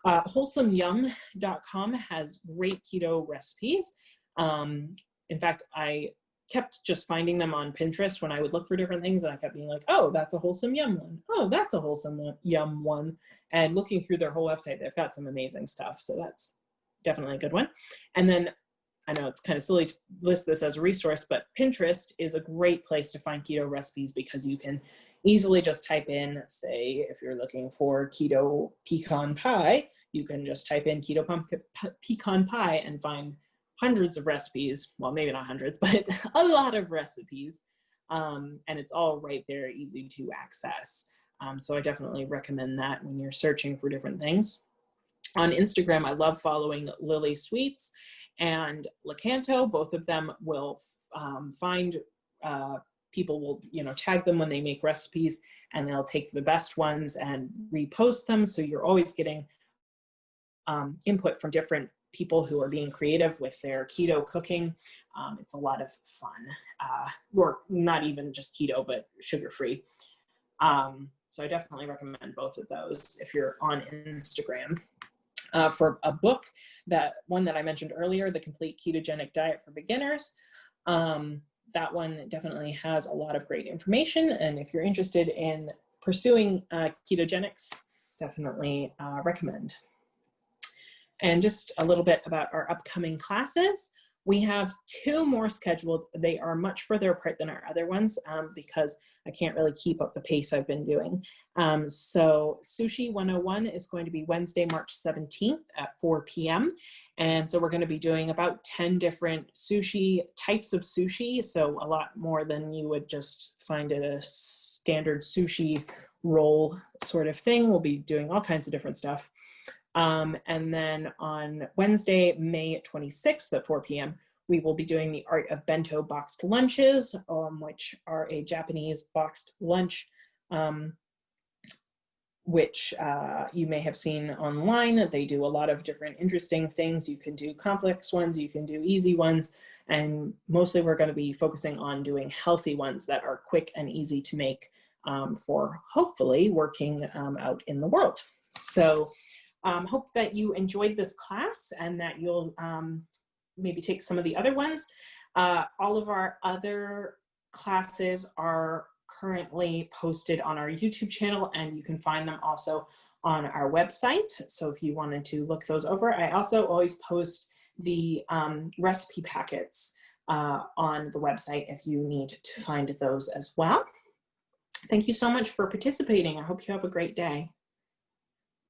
S1: WholesomeYum.com has great keto recipes. In fact, I kept just finding them on Pinterest when I would look for different things, and I kept being like, oh, that's a Wholesome Yum one. Oh, that's a Wholesome Yum one. And looking through their whole website, they've got some amazing stuff. So that's definitely a good one. And then I know it's kind of silly to list this as a resource, but Pinterest is a great place to find keto recipes because you can easily just type in, say, if you're looking for keto pecan pie, you can just type in keto pecan pie and find hundreds of recipes. Well, maybe not hundreds, but a lot of recipes. And it's all right there, easy to access. So I definitely recommend that when you're searching for different things. On Instagram, I love following Lily Sweets and Lecanto. Both of them will find people will tag them when they make recipes, and they'll take the best ones and repost them. So you're always getting input from different people who are being creative with their keto cooking. It's a lot of fun, or not even just keto, but sugar-free. So I definitely recommend both of those if you're on Instagram. For a book, that one that I mentioned earlier, The Complete Ketogenic Diet for Beginners, that one definitely has a lot of great information. And if you're interested in pursuing ketogenics, definitely recommend. And just a little bit about our upcoming classes. We have 2 more scheduled. They are much further apart than our other ones because I can't really keep up the pace I've been doing. So Sushi 101 is going to be Wednesday, March 17th at 4 p.m. And so we're going to be doing about 10 different types of sushi. So a lot more than you would just find at a standard sushi roll sort of thing. We'll be doing all kinds of different stuff. And then on Wednesday, May 26th at 4 p.m., we will be doing the Art of Bento boxed lunches, which are a Japanese boxed lunch, which you may have seen online. They do a lot of different interesting things. You can do complex ones, you can do easy ones, and mostly we're going to be focusing on doing healthy ones that are quick and easy to make for hopefully working out in the world. So hope that you enjoyed this class and that you'll maybe take some of the other ones. All of our other classes are currently posted on our YouTube channel, and you can find them also on our website. So if you wanted to look those over, I also always post the recipe packets on the website if you need to find those as well. Thank you so much for participating. I hope you have a great day.